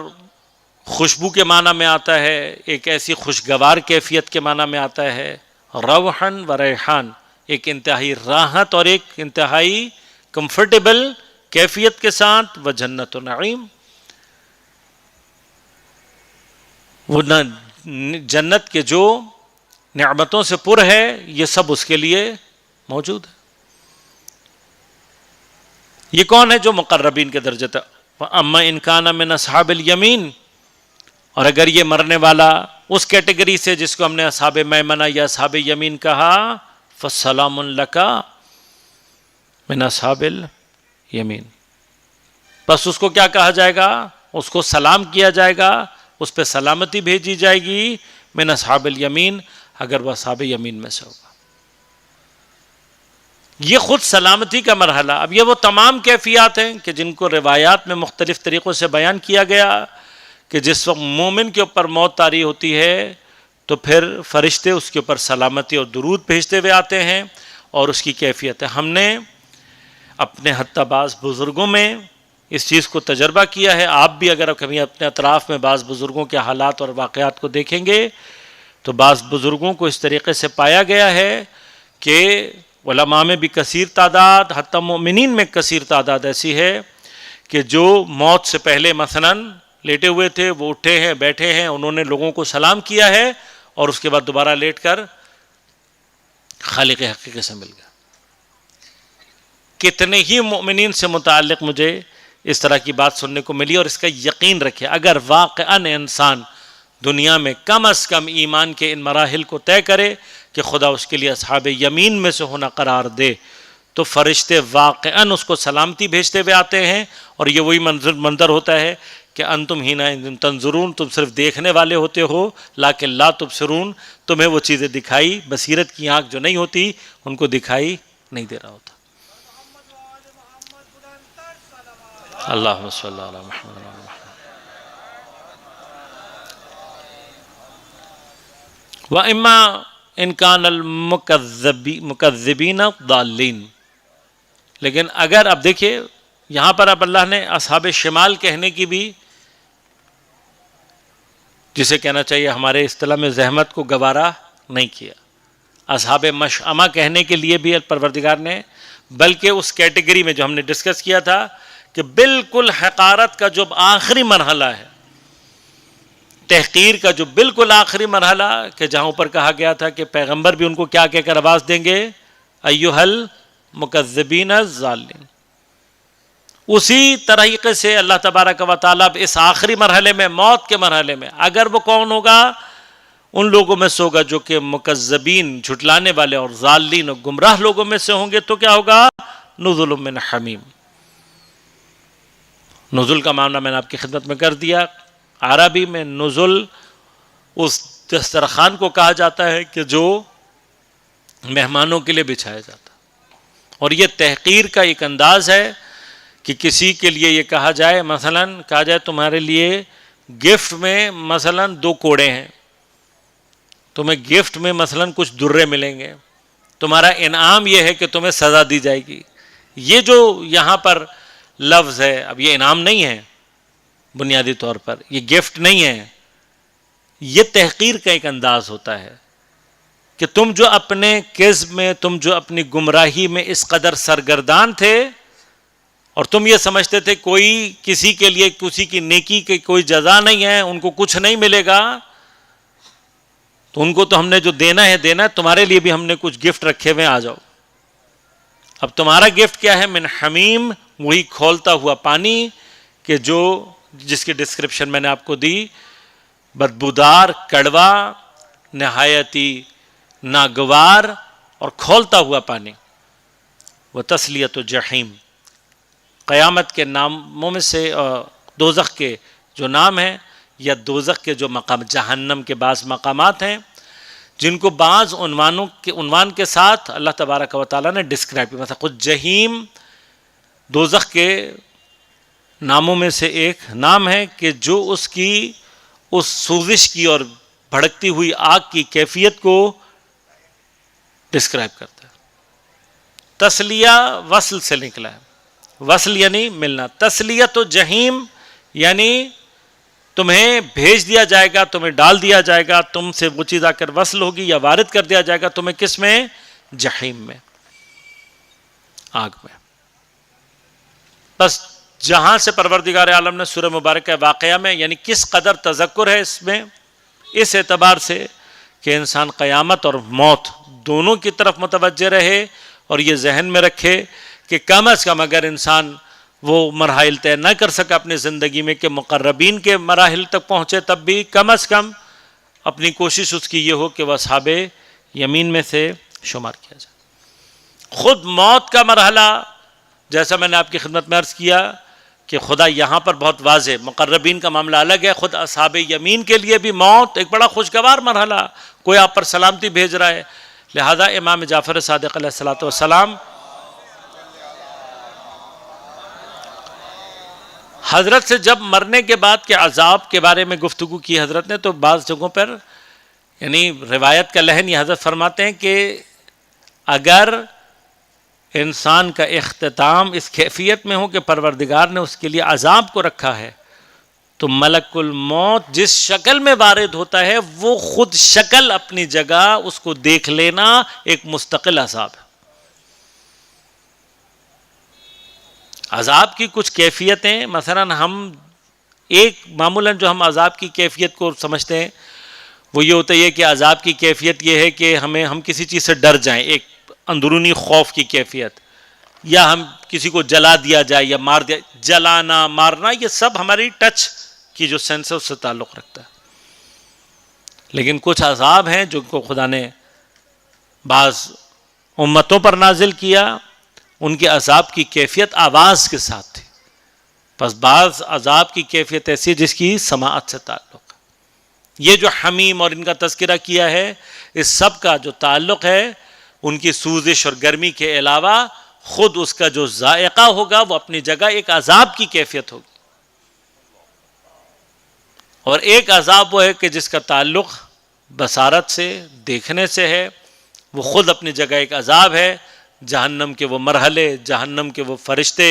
خوشبو کے معنی میں آتا ہے، ایک ایسی خوشگوار کیفیت کے معنی میں آتا ہے. روحن و ریحان، ایک انتہائی راحت اور ایک انتہائی کمفرٹیبل کیفیت کے ساتھ. و جنت و نعیم، وہ جنت کے جو نعمتوں سے پر ہے یہ سب اس کے لیے موجود ہے. یہ کون ہے جو مقربین کے درجے تھا؟ اما ان کان من اصحاب الیمین، اور اگر یہ مرنے والا اس کیٹیگری سے جس کو ہم نے اصحاب میمنہ یا اصحاب یمین کہا، فسلام لک من اصحاب الیمین، بس اس کو کیا کہا جائے گا؟ اس کو سلام کیا جائے گا، اس پہ سلامتی بھیجی جائے گی من اصحاب الیمین، اگر وہ اصحاب یمین میں سے ہوگا. یہ خود سلامتی کا مرحلہ. اب یہ وہ تمام کیفیات ہیں کہ جن کو روایات میں مختلف طریقوں سے بیان کیا گیا کہ جس وقت مومن کے اوپر موت طاری ہوتی ہے تو پھر فرشتے اس کے اوپر سلامتی اور درود بھیجتے ہوئے آتے ہیں، اور اس کی کیفیت ہے. ہم نے اپنے حتی بعض بزرگوں میں اس چیز کو تجربہ کیا ہے. آپ بھی اگر کبھی اپنے اطراف میں بعض بزرگوں کے حالات اور واقعات کو دیکھیں گے تو بعض بزرگوں کو اس طریقے سے پایا گیا ہے کہ علماء میں بھی کثیر تعداد، حتی مومنین میں کثیر تعداد ایسی ہے کہ جو موت سے پہلے مثلاً لیٹے ہوئے تھے، وہ اٹھے ہیں، بیٹھے ہیں، انہوں نے لوگوں کو سلام کیا ہے اور اس کے بعد دوبارہ لیٹ کر خالق حقیقی سے مل گیا. کتنے ہی مومنین سے متعلق مجھے اس طرح کی بات سننے کو ملی، اور اس کا یقین رکھے اگر واقعاً انسان دنیا میں کم از کم ایمان کے ان مراحل کو طے کرے کہ خدا اس کے لیے اصحاب یمین میں سے ہونا قرار دے، تو فرشتے واقعاً اس کو سلامتی بھیجتے ہوئے آتے ہیں، اور یہ وہی منظر ہوتا ہے کہ انتم ہینا تنظرون، تم صرف دیکھنے والے ہوتے ہو، لیکن لا تبصرون، تمہیں وہ چیزیں دکھائی، بصیرت کی آنکھ جو نہیں ہوتی ان کو دکھائی نہیں دے رہا ہوتا۔ اللہم صلی علی محمد۔ وَإِمَّا إِن كَانَ الْمُكَذِّبِينَ ضَالِّينَ، لیکن اگر اب دیکھیے یہاں پر اب اللہ نے اصحاب شمال کہنے کی بھی، جسے کہنا چاہیے ہمارے اصطلاح میں زحمت کو گوارا نہیں کیا، اصحاب مشأمہ کہنے کے لیے بھی پروردگار نے، بلکہ اس کیٹیگری میں جو ہم نے ڈسکس کیا تھا کہ بالکل حقارت کا جو آخری مرحلہ ہے، تحقیر کا جو بالکل آخری مرحلہ، کہ جہاں اوپر کہا گیا تھا کہ پیغمبر بھی ان کو کیا کہہ کر آواز دیں گے، ایھا المکذبین الضالین، اسی طریقے سے اللہ تبارک و تعالیٰ اس آخری مرحلے میں، موت کے مرحلے میں، اگر وہ کون ہوگا، ان لوگوں میں سے ہوگا جو کہ مکذبین، جھٹلانے والے، اور ضالین، اور گمراہ لوگوں میں سے ہوں گے، تو کیا ہوگا، نزل من حمیم۔ نزل کا معنی میں نے آپ کی خدمت میں کر دیا، عربی میں نزل اس دسترخوان کو کہا جاتا ہے کہ جو مہمانوں کے لیے بچھایا جاتا ہے، اور یہ تحقیر کا ایک انداز ہے کہ کسی کے لیے یہ کہا جائے، مثلا کہا جائے تمہارے لیے گفٹ میں مثلا 2 کوڑے ہیں، تمہیں گفٹ میں مثلا کچھ درے ملیں گے، تمہارا انعام یہ ہے کہ تمہیں سزا دی جائے گی۔ یہ جو یہاں پر لفظ ہے، اب یہ انعام نہیں ہے، بنیادی طور پر یہ گفٹ نہیں ہے، یہ تحقیر کا ایک انداز ہوتا ہے کہ تم جو اپنے کذب میں، تم جو اپنی گمراہی میں اس قدر سرگردان تھے، اور تم یہ سمجھتے تھے کوئی کسی کے لیے کسی کی نیکی کی کوئی جزا نہیں ہے، ان کو کچھ نہیں ملے گا، تو ان کو تو ہم نے جو دینا ہے دینا ہے، تمہارے لیے بھی ہم نے کچھ گفٹ رکھے ہوئے، آ جاؤ۔ اب تمہارا گفٹ کیا ہے، من حمیم، وہی کھولتا ہوا پانی کہ جو جس کی ڈسکرپشن میں نے آپ کو دی، بدبودار، کڑوا، نہایتی ناگوار اور کھولتا ہوا پانی۔ وہ تسلیت جحیم، قیامت کے ناموں میں سے دوزخ کے جو نام ہیں، یا دوزخ کے جو مقام، جہنم کے بعض مقامات ہیں جن کو بعض عنوان کے ساتھ اللہ تبارک و تعالیٰ نے ڈسکرائب کیا، مثلا خود جہیم دوزخ کے ناموں میں سے ایک نام ہے کہ جو اس سوزش کی اور بھڑکتی ہوئی آگ کی کیفیت کو ڈسکرائب کرتا ہے۔ تسلیہ وصل سے نکلا ہے، وصل یعنی ملنا، تسلیت و جہیم یعنی تمہیں بھیج دیا جائے گا، تمہیں ڈال دیا جائے گا، تم سے وہ چیز آ کر وصل ہوگی یا وارد کر دیا جائے گا تمہیں، کس میں، جہیم میں، آگ میں۔ بس جہاں سے پروردگار عالم نے سورہ مبارکہ واقعہ میں، یعنی کس قدر تذکر ہے اس میں، اس اعتبار سے کہ انسان قیامت اور موت دونوں کی طرف متوجہ رہے، اور یہ ذہن میں رکھے کہ کم از کم اگر انسان وہ مراحل طے نہ کر سکا اپنی زندگی میں کہ مقربین کے مراحل تک پہنچے، تب بھی کم از کم اپنی کوشش اس کی یہ ہو کہ وہ اصحاب یمین میں سے شمار کیا جائے۔ خود موت کا مرحلہ، جیسا میں نے آپ کی خدمت میں عرض کیا کہ خدا یہاں پر بہت واضح، مقربین کا معاملہ الگ ہے، خود اصحاب یمین کے لیے بھی موت ایک بڑا خوشگوار مرحلہ، کوئی آپ پر سلامتی بھیج رہا ہے۔ لہذا امام جعفر صادق علیہ السلام حضرت سے جب مرنے کے بعد کے عذاب کے بارے میں گفتگو کی حضرت نے، تو بعض جگہوں پر یعنی روایت کا لحن یہ حضرت فرماتے ہیں کہ اگر انسان کا اختتام اس کیفیت میں ہو کہ پروردگار نے اس کے لیے عذاب کو رکھا ہے، تو ملک الموت جس شکل میں وارد ہوتا ہے، وہ خود شکل اپنی جگہ اس کو دیکھ لینا ایک مستقل عذاب ہے۔ عذاب کی کچھ کیفیتیں، مثلا ہم معمولاً جو ہم عذاب کی کیفیت کو سمجھتے ہیں وہ یہ ہوتا ہے کہ عذاب کی کیفیت یہ ہے کہ ہم کسی چیز سے ڈر جائیں، ایک اندرونی خوف کی کیفیت، یا ہم کسی کو جلا دیا جائے یا مار دیا، جلانا مارنا یہ سب ہماری ٹچ کی جو سینس ہے اس سے تعلق رکھتا ہے. لیکن کچھ عذاب ہیں جو کو خدا نے بعض امتوں پر نازل کیا، ان کے عذاب کی کیفیت آواز کے ساتھ تھی. بس بعض عذاب کی کیفیت ایسی جس کی سماعت سے تعلق ہے. یہ جو حمیم اور ان کا تذکرہ کیا ہے، اس سب کا جو تعلق ہے ان کی سوزش اور گرمی کے علاوہ خود اس کا جو ذائقہ ہوگا وہ اپنی جگہ ایک عذاب کی کیفیت ہوگی. اور ایک عذاب وہ ہے کہ جس کا تعلق بصارت سے، دیکھنے سے ہے، وہ خود اپنی جگہ ایک عذاب ہے. جہنم کے وہ مرحلے، جہنم کے وہ فرشتے،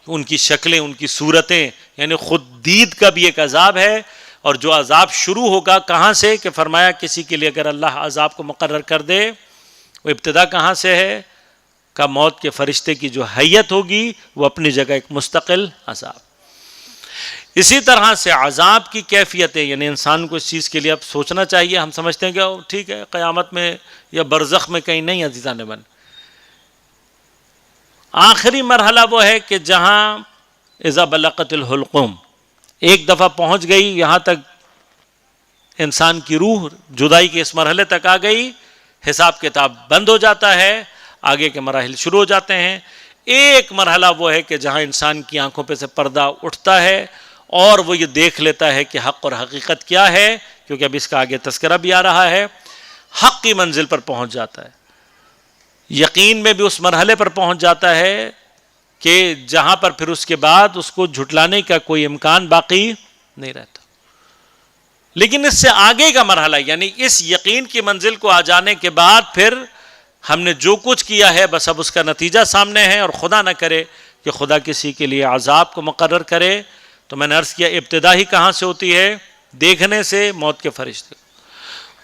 ان کی شکلیں، ان کی صورتیں، یعنی خود دید کا بھی ایک عذاب ہے. اور جو عذاب شروع ہوگا کہاں سے، کہ فرمایا کسی کے لیے اگر اللہ عذاب کو مقرر کر دے، وہ ابتدا کہاں سے ہے، کہ موت کے فرشتے کی جو حیت ہوگی وہ اپنی جگہ ایک مستقل عذاب. اسی طرح سے عذاب کی کیفیتیں، یعنی انسان کو اس چیز کے لیے اب سوچنا چاہیے. ہم سمجھتے ہیں کہ ٹھیک ہے قیامت میں یا برزخ میں کہیں نہیں. عزیزان من، آخری مرحلہ وہ ہے کہ جہاں اذا بلغت الحلقوم، ایک دفعہ پہنچ گئی یہاں تک، انسان کی روح جدائی کے اس مرحلے تک آ گئی، حساب کتاب بند ہو جاتا ہے، آگے کے مراحل شروع ہو جاتے ہیں. ایک مرحلہ وہ ہے کہ جہاں انسان کی آنکھوں پہ سے پردہ اٹھتا ہے اور وہ یہ دیکھ لیتا ہے کہ حق اور حقیقت کیا ہے، کیونکہ اب اس کا آگے تذکرہ بھی آ رہا ہے. حق کی منزل پر پہنچ جاتا ہے، یقین میں بھی اس مرحلے پر پہنچ جاتا ہے کہ جہاں پر پھر اس کے بعد اس کو جھٹلانے کا کوئی امکان باقی نہیں رہتا. لیکن اس سے آگے کا مرحلہ، یعنی اس یقین کی منزل کو آ جانے کے بعد پھر ہم نے جو کچھ کیا ہے بس اب اس کا نتیجہ سامنے ہے. اور خدا نہ کرے کہ خدا کسی کے لیے عذاب کو مقرر کرے، تو میں نے عرض کیا ابتدا ہی کہاں سے ہوتی ہے، دیکھنے سے، موت کے فرشتے.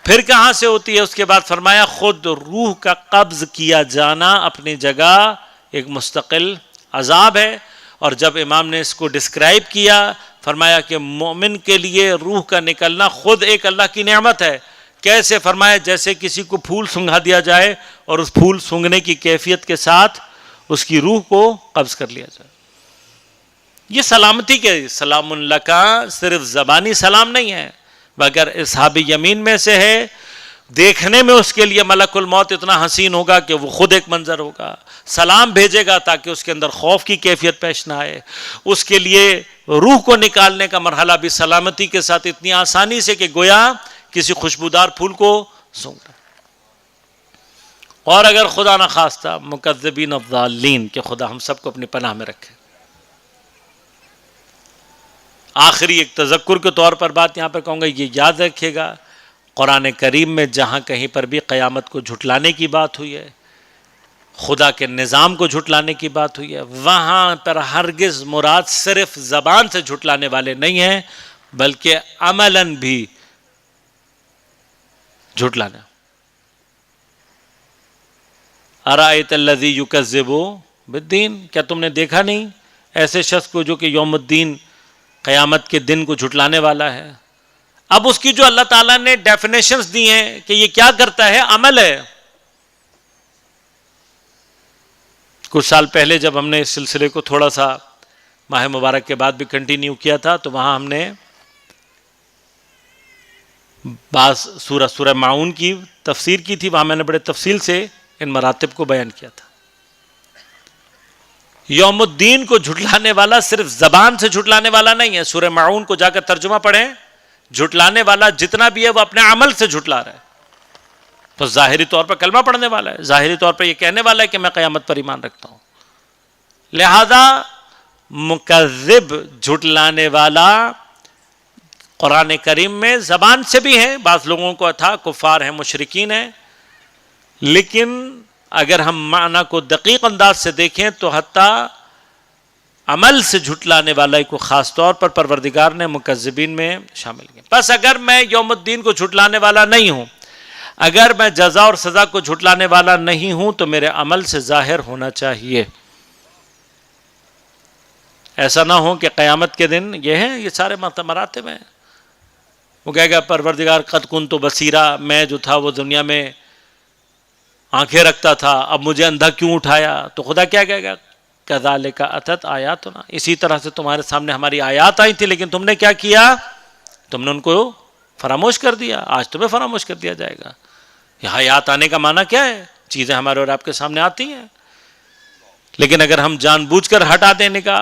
پھر کہاں سے ہوتی ہے، اس کے بعد فرمایا خود روح کا قبض کیا جانا اپنی جگہ ایک مستقل عذاب ہے. اور جب امام نے اس کو ڈسکرائب کیا، فرمایا کہ مومن کے لیے روح کا نکلنا خود ایک اللہ کی نعمت ہے. کیسے؟ فرمایا جیسے کسی کو پھول سونگھا دیا جائے اور اس پھول سونگھنے کی کیفیت کے ساتھ اس کی روح کو قبض کر لیا جائے. یہ سلامتی کے سلام اللہ کا صرف زبانی سلام نہیں ہے، مگر اصحاب یمین میں سے ہے. دیکھنے میں اس کے لیے ملک الموت اتنا حسین ہوگا کہ وہ خود ایک منظر ہوگا، سلام بھیجے گا تاکہ اس کے اندر خوف کی کیفیت پیش نہ آئے. اس کے لیے روح کو نکالنے کا مرحلہ بھی سلامتی کے ساتھ اتنی آسانی سے کہ گویا کسی خوشبودار پھول کو سونگ رہا. اور اگر خدا نہ خواستہ مکذبین الضالین، کہ خدا ہم سب کو اپنی پناہ میں رکھے. آخری ایک تذکر کے طور پر بات یہاں پر کہوں گا، یہ یاد رکھیے گا، قرآن کریم میں جہاں کہیں پر بھی قیامت کو جھٹلانے کی بات ہوئی ہے، خدا کے نظام کو جھٹلانے کی بات ہوئی ہے، وہاں پر ہرگز مراد صرف زبان سے جھٹلانے والے نہیں ہیں، بلکہ عملاً بھی جھٹلانا. ارأیت الذی یکذب بالدین، کیا تم نے دیکھا نہیں ایسے شخص کو جو کہ یوم الدین، قیامت کے دن کو جھٹلانے والا ہے. اب اس کی جو اللہ تعالیٰ نے ڈیفینیشنز دی ہیں کہ یہ کیا کرتا ہے، عمل ہے. کچھ سال پہلے جب ہم نے اس سلسلے کو تھوڑا سا ماہ مبارک کے بعد بھی کنٹینیو کیا تھا، تو وہاں ہم نے بعض سورہ معون کی تفسیر کی تھی. وہاں میں نے بڑے تفصیل سے ان مراتب کو بیان کیا تھا. یوم الدین کو جھٹلانے والا صرف زبان سے جھٹلانے والا نہیں ہے. سورہ معون کو جا کر ترجمہ پڑھیں، جھٹلانے والا جتنا بھی ہے وہ اپنے عمل سے جھٹلا رہا ہے. تو ظاہری طور پر کلمہ پڑھنے والا ہے، ظاہری طور پر یہ کہنے والا ہے کہ میں قیامت پر ایمان رکھتا ہوں. لہذا مکذب، جھٹلانے والا، قرآن کریم میں زبان سے بھی ہیں، بعض لوگوں کو تھا کفار ہیں، مشرکین ہیں، لیکن اگر ہم معنی کو دقیق انداز سے دیکھیں تو حتیٰ عمل سے جھٹلانے والا کو خاص طور پر پروردگار نے مکذبین میں شامل کیا. بس اگر میں یوم الدین کو جھٹلانے والا نہیں ہوں، اگر میں جزا اور سزا کو جھٹلانے والا نہیں ہوں، تو میرے عمل سے ظاہر ہونا چاہیے. ایسا نہ ہو کہ قیامت کے دن یہ ہیں، یہ سارے مراتب ہیں. وہ کہے گا پروردگار قد کنت بصیرا، میں جو تھا وہ دنیا میں آنکھیں رکھتا تھا، اب مجھے اندھا کیوں اٹھایا؟ تو خدا کیا کہے گا؟ کذالک اتت آیاتنا، اسی طرح سے تمہارے سامنے ہماری آیات آئی تھی لیکن تم نے کیا کیا؟ تم نے ان کو فراموش کر دیا، آج تمہیں فراموش کر دیا جائے گا۔ یہ آیات آنے کا معنی کیا ہے؟ چیزیں ہمارے اور آپ کے سامنے آتی ہیں، لیکن اگر ہم جان بوجھ کر ہٹا دینے کا،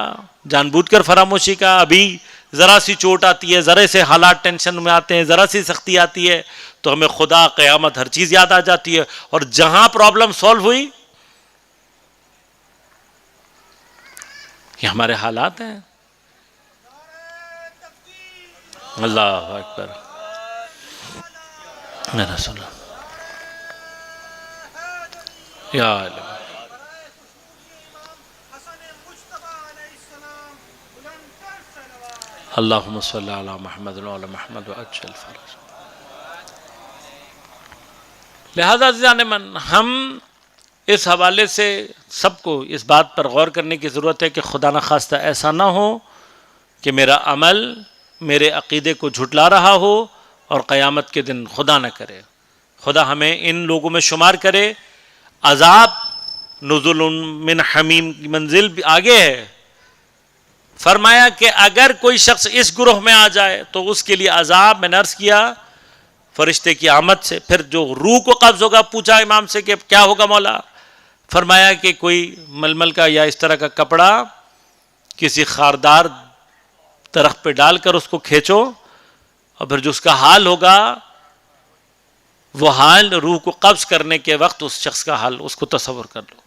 جان بوجھ کر فراموشی کا، ابھی ذرا سی چوٹ آتی ہے، ذرا سے حالات ٹینشن میں آتے ہیں، ذرا سی سختی آتی ہے تو ہمیں خدا، قیامت، ہر چیز یاد آ جاتی ہے، اور جہاں پرابلم سولو ہوئی یہ ہمارے حالات ہیں۔ اللہ اکبر، یا رسول اللہ، یا عالم۔ اللہم صلی علی محمد وعلی محمد وعجل فرج۔ لہذا عزیزان من، ہم اس حوالے سے سب کو اس بات پر غور کرنے کی ضرورت ہے کہ خدا نخواستہ ایسا نہ ہو کہ میرا عمل میرے عقیدے کو جھٹلا رہا ہو اور قیامت کے دن خدا نہ کرے، خدا ہمیں ان لوگوں میں شمار کرے۔ عذاب نزل من حمیم کی منزل بھی آگے ہے، فرمایا کہ اگر کوئی شخص اس گروہ میں آ جائے تو اس کے لیے عذاب، میں نے عرض کیا فرشتے کی آمد سے، پھر جو روح کو قبض ہوگا، پوچھا امام سے کہ کیا ہوگا مولا؟ فرمایا کہ کوئی ململ کا یا اس طرح کا کپڑا کسی خاردار درخت پہ ڈال کر اس کو کھینچو، اور پھر جو اس کا حال ہوگا وہ حال روح کو قبض کرنے کے وقت اس شخص کا حال، اس کو تصور کر لو،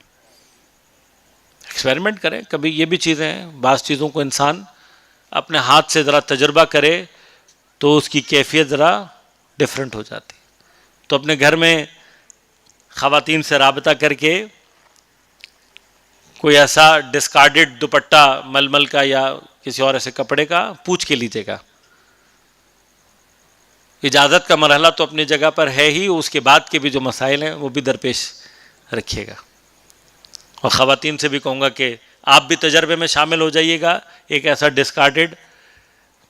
ایکسپیریمنٹ کریں کبھی۔ یہ بھی چیزیں ہیں، بعض چیزوں کو انسان اپنے ہاتھ سے ذرا تجربہ کرے تو اس کی کیفیت ذرا ڈیفرنٹ ہو جاتی۔ تو اپنے گھر میں خواتین سے رابطہ کر کے کوئی ایسا ڈسکارڈڈ دوپٹہ ململ کا یا کسی اور ایسے کپڑے کا پوچھ کے لیجیے گا۔ اجازت کا مرحلہ تو اپنی جگہ پر ہے ہی، اس کے بعد کے بھی جو مسائل ہیں وہ بھی درپیش رکھیے گا۔ اور خواتین سے بھی کہوں گا کہ آپ بھی تجربے میں شامل ہو جائیے گا۔ ایک ایسا ڈسکارڈڈ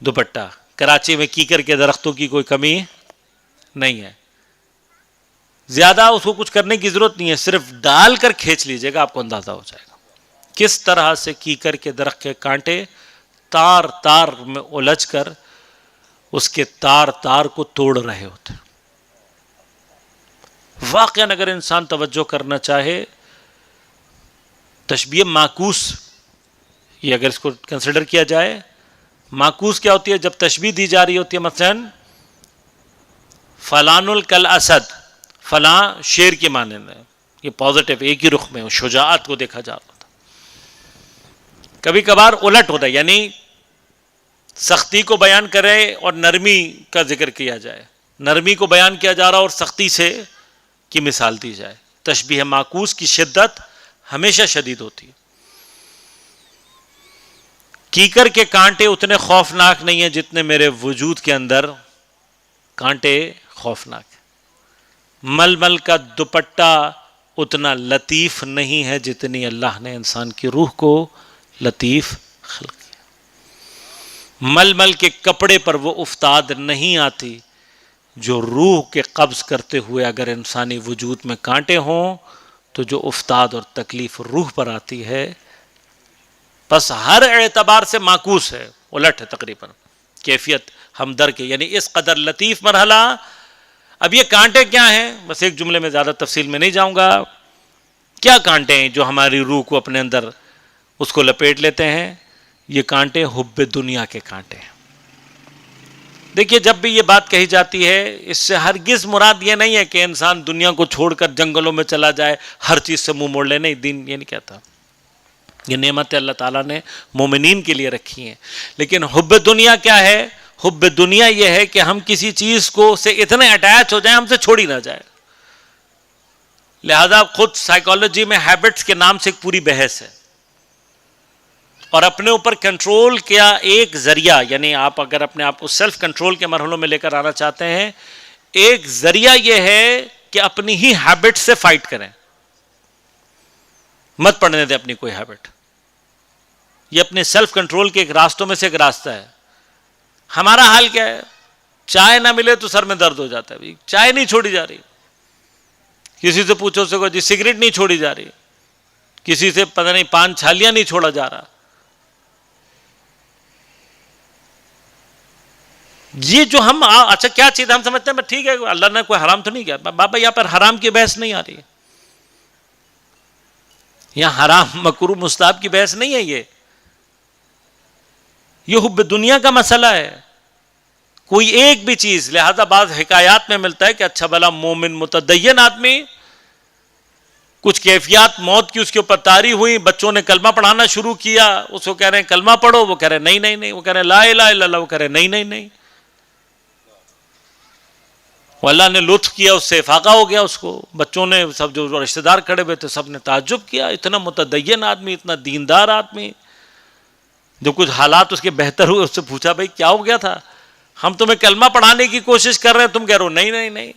دوپٹہ، کراچی میں کیکر کے درختوں کی کوئی کمی نہیں ہے، زیادہ اس کو کچھ کرنے کی ضرورت نہیں ہے، صرف ڈال کر کھینچ لیجیے گا، آپ کو اندازہ ہو جائے گا کس طرح سے کیکر کے درخت کے کانٹے تار تار میں الجھ کر اس کے تار تار کو توڑ رہے ہوتے ہیں۔ واقعاً اگر انسان توجہ کرنا چاہے، تشبیہ معکوس، یہ اگر اس کو کنسیڈر کیا جائے، معکوس کیا ہوتی ہے؟ جب تشبیہ دی جا رہی ہوتی ہے، مثلاً فلان الکل اسد، فلاں شیر کے معنی میں، یہ پازیٹیو ایک ہی رخ میں شجاعت کو دیکھا جا رہا تھا۔ کبھی کبھار الٹ ہوتا ہے، یعنی سختی کو بیان کرے اور نرمی کا ذکر کیا جائے، نرمی کو بیان کیا جا رہا اور سختی سے کی مثال دی جائے۔ تشبیہ معکوس کی شدت ہمیشہ شدید ہوتی ہے۔ کیکر کے کانٹے اتنے خوفناک نہیں ہیں جتنے میرے وجود کے اندر کانٹے خوفناک ہیں۔ ململ کا دوپٹہ اتنا لطیف نہیں ہے جتنی اللہ نے انسان کی روح کو لطیف خلق کیا۔ ململ کے کپڑے پر وہ افتاد نہیں آتی جو روح کے قبض کرتے ہوئے اگر انسانی وجود میں کانٹے ہوں تو جو افتاد اور تکلیف روح پر آتی ہے، بس ہر اعتبار سے معکوس ہے، الٹ ہے تقریباً کیفیت ہمدر کے، یعنی اس قدر لطیف مرحلہ۔ اب یہ کانٹے کیا ہیں؟ بس ایک جملے میں، زیادہ تفصیل میں نہیں جاؤں گا۔ کیا کانٹے ہیں جو ہماری روح کو اپنے اندر اس کو لپیٹ لیتے ہیں؟ یہ کانٹے حب دنیا کے کانٹے ہیں۔ دیکھیے، جب بھی یہ بات کہی جاتی ہے، اس سے ہرگز مراد یہ نہیں ہے کہ انسان دنیا کو چھوڑ کر جنگلوں میں چلا جائے، ہر چیز سے منہ موڑ لے، نہیں، دین یہ نہیں کہتا۔ یہ نعمت اللہ تعالیٰ نے مومنین کے لیے رکھی ہیں۔ لیکن حب دنیا کیا ہے؟ حب دنیا یہ ہے کہ ہم کسی چیز کو سے اتنے اٹیچ ہو جائیں ہم سے چھوڑی نہ جائے۔ لہذا خود سائیکالوجی میں ہیبٹس کے نام سے ایک پوری بحث ہے، اور اپنے اوپر کنٹرول کیا ایک ذریعہ، یعنی آپ اگر اپنے آپ کو سیلف کنٹرول کے مرحلوں میں لے کر آنا چاہتے ہیں، ایک ذریعہ یہ ہے کہ اپنی ہی ہیبٹ سے فائٹ کریں، مت پڑنے دیں اپنی کوئی ہیبٹ۔ یہ اپنے سیلف کنٹرول کے ایک راستوں میں سے ایک راستہ ہے۔ ہمارا حال کیا ہے؟ چائے نہ ملے تو سر میں درد ہو جاتا ہے، چائے نہیں چھوڑی جا رہی، کسی سے پوچھو سکو جی سگریٹ نہیں چھوڑی جا رہی, کسی سے پتہ نہیں پان چھالیاں نہیں چھوڑا جا رہا. یہ جو ہم اچھا کیا چیز ہم سمجھتے ہیں ٹھیک ہے اللہ نے کوئی حرام تو نہیں کیا. بابا یہاں پر حرام کی بحث نہیں آ رہی ہے, یہاں حرام مکروہ مستحب کی بحث نہیں ہے. یہ حب دنیا کا مسئلہ ہے. کوئی ایک بھی چیز, لہذا بعض حکایات میں ملتا ہے کہ اچھا بھلا مومن متدین آدمی, کچھ کیفیات موت کی اس کے اوپر طاری ہوئی, بچوں نے کلمہ پڑھانا شروع کیا, اس کو کہہ رہے ہیں کلمہ پڑھو, وہ کہہ رہے ہیں نہیں نہیں, وہ کہہ رہے ہیں لا الہ الا اللہ, وہ کہہ رہے ہیں نہیں نہیں نہیں. وہ اللہ نے لطف کیا, اس سے افاقہ ہو گیا اس کو. بچوں نے سب جو رشتہ دار کھڑے ہوئے تھے سب نے تعجب کیا, اتنا متدین آدمی, اتنا دیندار آدمی. جو کچھ حالات اس کے بہتر ہوئے اس سے پوچھا بھائی کیا ہو گیا تھا, ہم تمہیں کلمہ پڑھانے کی کوشش کر رہے ہیں, تم کہہ رہے ہو نہیں نہیں نہیں.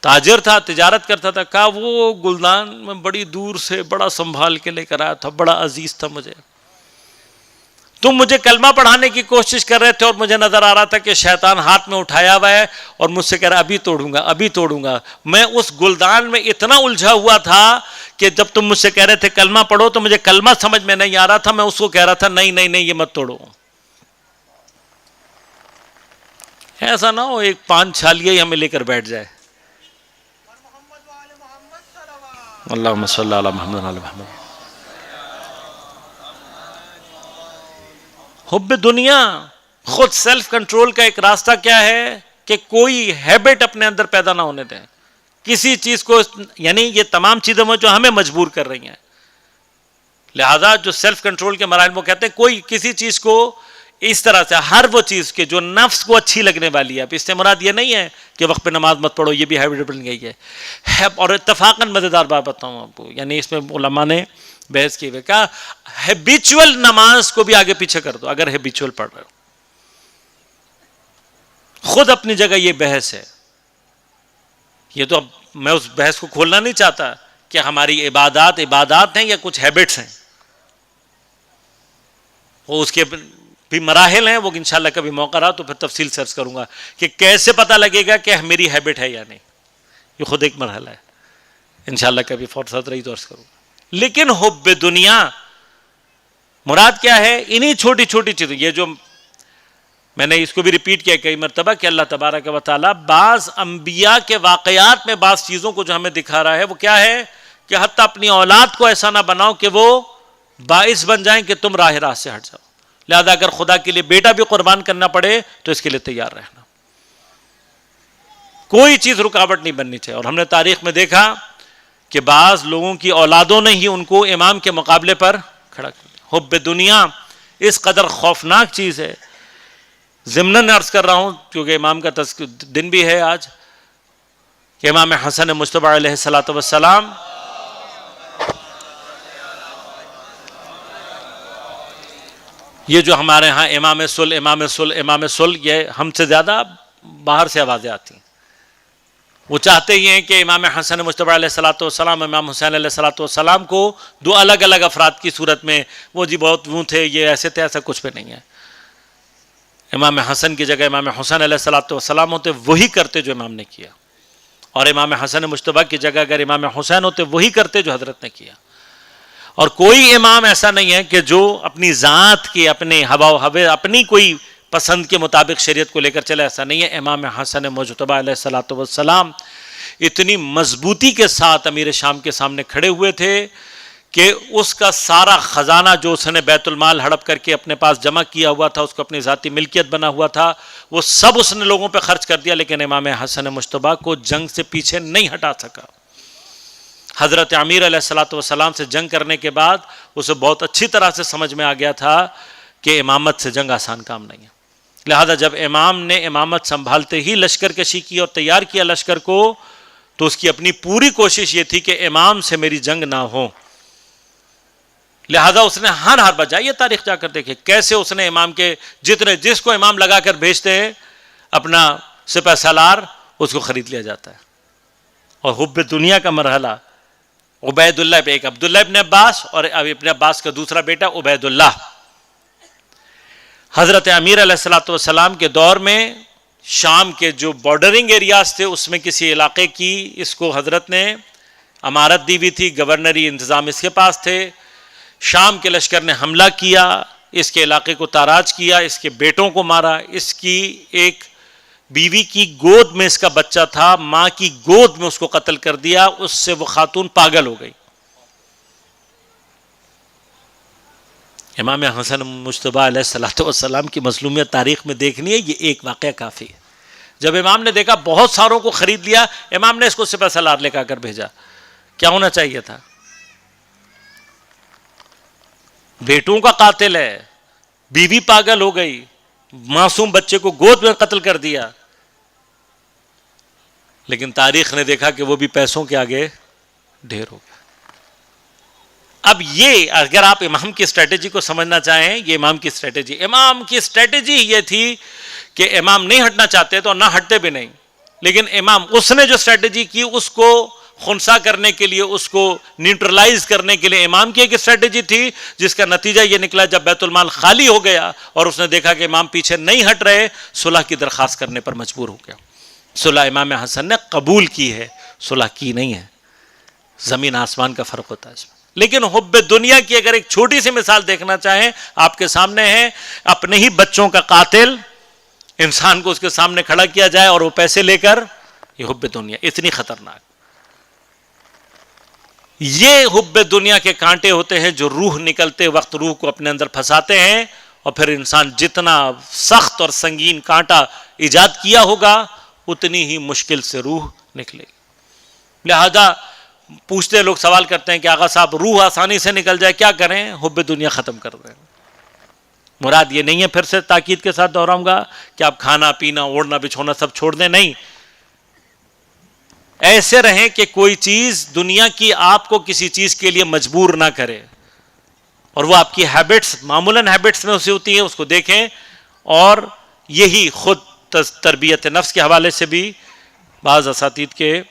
تاجر تھا, تجارت کرتا تھا, کہا وہ گلدان میں بڑی دور سے بڑا سنبھال کے لے کر آیا تھا, بڑا عزیز تھا مجھے. تم مجھے کلمہ پڑھانے کی کوشش کر رہے تھے اور مجھے نظر آ رہا تھا کہ شیطان ہاتھ میں اٹھایا ہوا ہے اور مجھ سے کہہ رہا ابھی توڑوں گا ابھی توڑوں گا. میں اس گلدان میں اتنا الجھا ہوا تھا کہ جب تم مجھ سے کہہ رہے تھے کلمہ پڑھو تو مجھے کلمہ سمجھ میں نہیں آ رہا تھا, میں اس کو کہہ رہا تھا نہیں نہیں نہیں یہ مت توڑو. ایسا نہ ہو ایک پان چھالیہ ہی ہمیں لے کر بیٹھ جائے. اللہم صلی علی محمد علی محمد. حب دنیا, خود سیلف کنٹرول کا ایک راستہ کیا ہے کہ کوئی ہیبٹ اپنے اندر پیدا نہ ہونے دیں کسی چیز کو, یعنی یہ تمام چیزیں جو ہمیں مجبور کر رہی ہیں. لہذا جو سیلف کنٹرول کے مراحل وہ کہتے ہیں کوئی کسی چیز کو اس طرح سے, ہر وہ چیز کے جو نفس کو اچھی لگنے والی ہے. اب اس سے مراد یہ نہیں ہے کہ وقت پہ نماز مت پڑھو, یہ بھی ہیبٹ بن گئی ہے. اور اتفاقاً مزیدار بات بتاؤں آپ کو, یعنی اس میں علماء نے بحث کی ہوئی, کہا ہیبیچول نماز کو بھی آگے پیچھے کر دو اگر ہیبیچول پڑھ رہے ہو. خود اپنی جگہ یہ بحث ہے. یہ تو اب میں اس بحث کو کھولنا نہیں چاہتا کہ ہماری عبادات ہیں یا کچھ ہیبٹس ہیں, وہ اس کے بھی مراحل ہیں, وہ انشاءاللہ کبھی موقع رہا تو پھر تفصیل سے عرض کروں گا کہ کیسے پتہ لگے گا کہ میری ہیبٹ ہے یا نہیں. یہ خود ایک مرحلہ ہے, انشاءاللہ کبھی فرصت رہی تو عرض کروں گا. لیکن حب دنیا مراد کیا ہے, انہی چھوٹی چھوٹی چیزیں. یہ جو میں نے اس کو بھی ریپیٹ کیا کئی مرتبہ کہ اللہ تبارک و تعالیٰ بعض انبیاء کے واقعات میں بعض چیزوں کو جو ہمیں دکھا رہا ہے وہ کیا ہے کہ حتیٰ اپنی اولاد کو ایسا نہ بناؤ کہ وہ باعث بن جائیں کہ تم راہ سے ہٹ جاؤ. لہذا اگر خدا کے لیے بیٹا بھی قربان کرنا پڑے تو اس کے لیے تیار رہنا, کوئی چیز رکاوٹ نہیں بننی چاہیے. اور ہم نے تاریخ میں دیکھا کہ بعض لوگوں کی اولادوں نے ہی ان کو امام کے مقابلے پر کھڑا کر دیا. حب دنیا اس قدر خوفناک چیز ہے. ضمناً عرض کر رہا ہوں کیونکہ امام کا دن بھی ہے آج, کہ امام حسن مجتبی علیہ الصلوۃ والسلام یہ جو ہمارے ہاں امام سل یہ ہم سے زیادہ باہر سے آوازیں آتی ہیں. وہ چاہتے ہی ہیں کہ امام حسن مجتبی علیہ الصلوۃ والسلام امام حسین علیہ الصلوۃ والسلام کو دو الگ الگ افراد کی صورت میں, وہ جی بہت وہ تھے, یہ ایسے تھے, ایسا کچھ بھی نہیں ہے. امام حسن کی جگہ امام حسین علیہ الصلوۃ والسلام ہوتے, وہی کرتے جو امام نے کیا, اور امام حسن مجتبی کی جگہ اگر امام حسین ہوتے وہی کرتے جو حضرت نے کیا. اور کوئی امام ایسا نہیں ہے کہ جو اپنی ذات کی اپنے ہوا و ہوے اپنی کوئی پسند کے مطابق شریعت کو لے کر چلے, ایسا نہیں ہے. امام حسن مجتبی علیہ الصلوۃ والسلام اتنی مضبوطی کے ساتھ امیر شام کے سامنے کھڑے ہوئے تھے کہ اس کا سارا خزانہ جو اس نے بیت المال ہڑپ کر کے اپنے پاس جمع کیا ہوا تھا, اس کو اپنی ذاتی ملکیت بنا ہوا تھا, وہ سب اس نے لوگوں پہ خرچ کر دیا, لیکن امام حسن مجتبی کو جنگ سے پیچھے نہیں ہٹا سکا. حضرت امیر علیہ الصلوۃ والسلام سے جنگ کرنے کے بعد اسے بہت اچھی طرح سے سمجھ میں آ گیا تھا کہ امامت سے جنگ آسان کام نہیں ہے. لہذا جب امام نے امامت سنبھالتے ہی لشکر کشی کی اور تیار کیا لشکر کو, تو اس کی اپنی پوری کوشش یہ تھی کہ امام سے میری جنگ نہ ہو. لہذا اس نے ہر بجائے, یہ تاریخ جا کر دیکھے کیسے اس نے امام کے جس کو امام لگا کر بھیجتے ہیں اپنا سپہ سالار اس کو خرید لیا جاتا ہے. اور حب دنیا کا مرحلہ, عبید اللہ, ایک عبداللہ ابن عباس اور ابن عباس کا دوسرا بیٹا عبید اللہ. حضرت امیر علیہ الصلوۃ والسلام کے دور میں شام کے جو بارڈرنگ ایریاز تھے اس میں کسی علاقے کی اس کو حضرت نے امارت دی ہوئی تھی، گورنری انتظام اس کے پاس تھے. شام کے لشکر نے حملہ کیا، اس کے علاقے کو تاراج کیا، اس کے بیٹوں کو مارا. اس کی ایک بیوی کی گود میں اس کا بچہ تھا، ماں کی گود میں اس کو قتل کر دیا. اس سے وہ خاتون پاگل ہو گئی. امام حسن مجتبیٰ علیہ الصلوۃ والسلام کی مظلومیت تاریخ میں دیکھنی ہے، یہ ایک واقعہ کافی ہے. جب امام نے دیکھا بہت ساروں کو خرید لیا، امام نے اس کو سپہ سالار لے کر بھیجا. کیا ہونا چاہیے تھا؟ بیٹوں کا قاتل ہے، بیوی پاگل ہو گئی، معصوم بچے کو گود میں قتل کر دیا. لیکن تاریخ نے دیکھا کہ وہ بھی پیسوں کے آگے ڈھیر ہو گیا. اب یہ اگر آپ امام کی اسٹریٹجی کو سمجھنا چاہیں، یہ امام کی اسٹریٹجی یہ تھی کہ امام نہیں ہٹنا چاہتے تو نہ ہٹتے بھی نہیں. لیکن امام اس نے جو اسٹریٹجی کی اس کو خنثی کرنے کے لیے، اس کو نیوٹرلائز کرنے کے لیے امام کی ایک اسٹریٹجی تھی، جس کا نتیجہ یہ نکلا جب بیت المال خالی ہو گیا اور اس نے دیکھا کہ امام پیچھے نہیں ہٹ رہے، صلح کی درخواست کرنے پر مجبور ہو گیا. صلح امام حسن نے قبول کی ہے، صلح کی نہیں ہے. زمین آسمان کا فرق ہوتا ہے اس میں. لیکن حب دنیا کی اگر ایک چھوٹی سی مثال دیکھنا چاہیں، آپ کے سامنے ہے اپنے ہی بچوں کا قاتل انسان کو اس کے سامنے کھڑا کیا جائے اور وہ پیسے لے کر، یہ حب دنیا اتنی خطرناک. یہ حب دنیا کے کانٹے ہوتے ہیں جو روح نکلتے وقت روح کو اپنے اندر پھنساتے ہیں، اور پھر انسان جتنا سخت اور سنگین کانٹا ایجاد کیا ہوگا اتنی ہی مشکل سے روح نکلے گی. لہذا پوچھتے لوگ، سوال کرتے ہیں کہ آقا صاحب روح آسانی سے نکل جائے کیا کریں؟ حب دنیا ختم کر دیں. مراد یہ نہیں ہے، پھر سے تاکید کے ساتھ دہراؤں گا، کہ آپ کھانا پینا اوڑھنا بچھونا سب چھوڑ دیں، نہیں. ایسے رہیں کہ کوئی چیز دنیا کی آپ کو کسی چیز کے لیے مجبور نہ کرے، اور وہ آپ کی ہیبٹس معمولاً ہیبٹس میں اسے ہوتی ہیں، اس کو دیکھیں. اور یہی خود تربیت نفس کے حوالے سے بھی بعض اساتید کے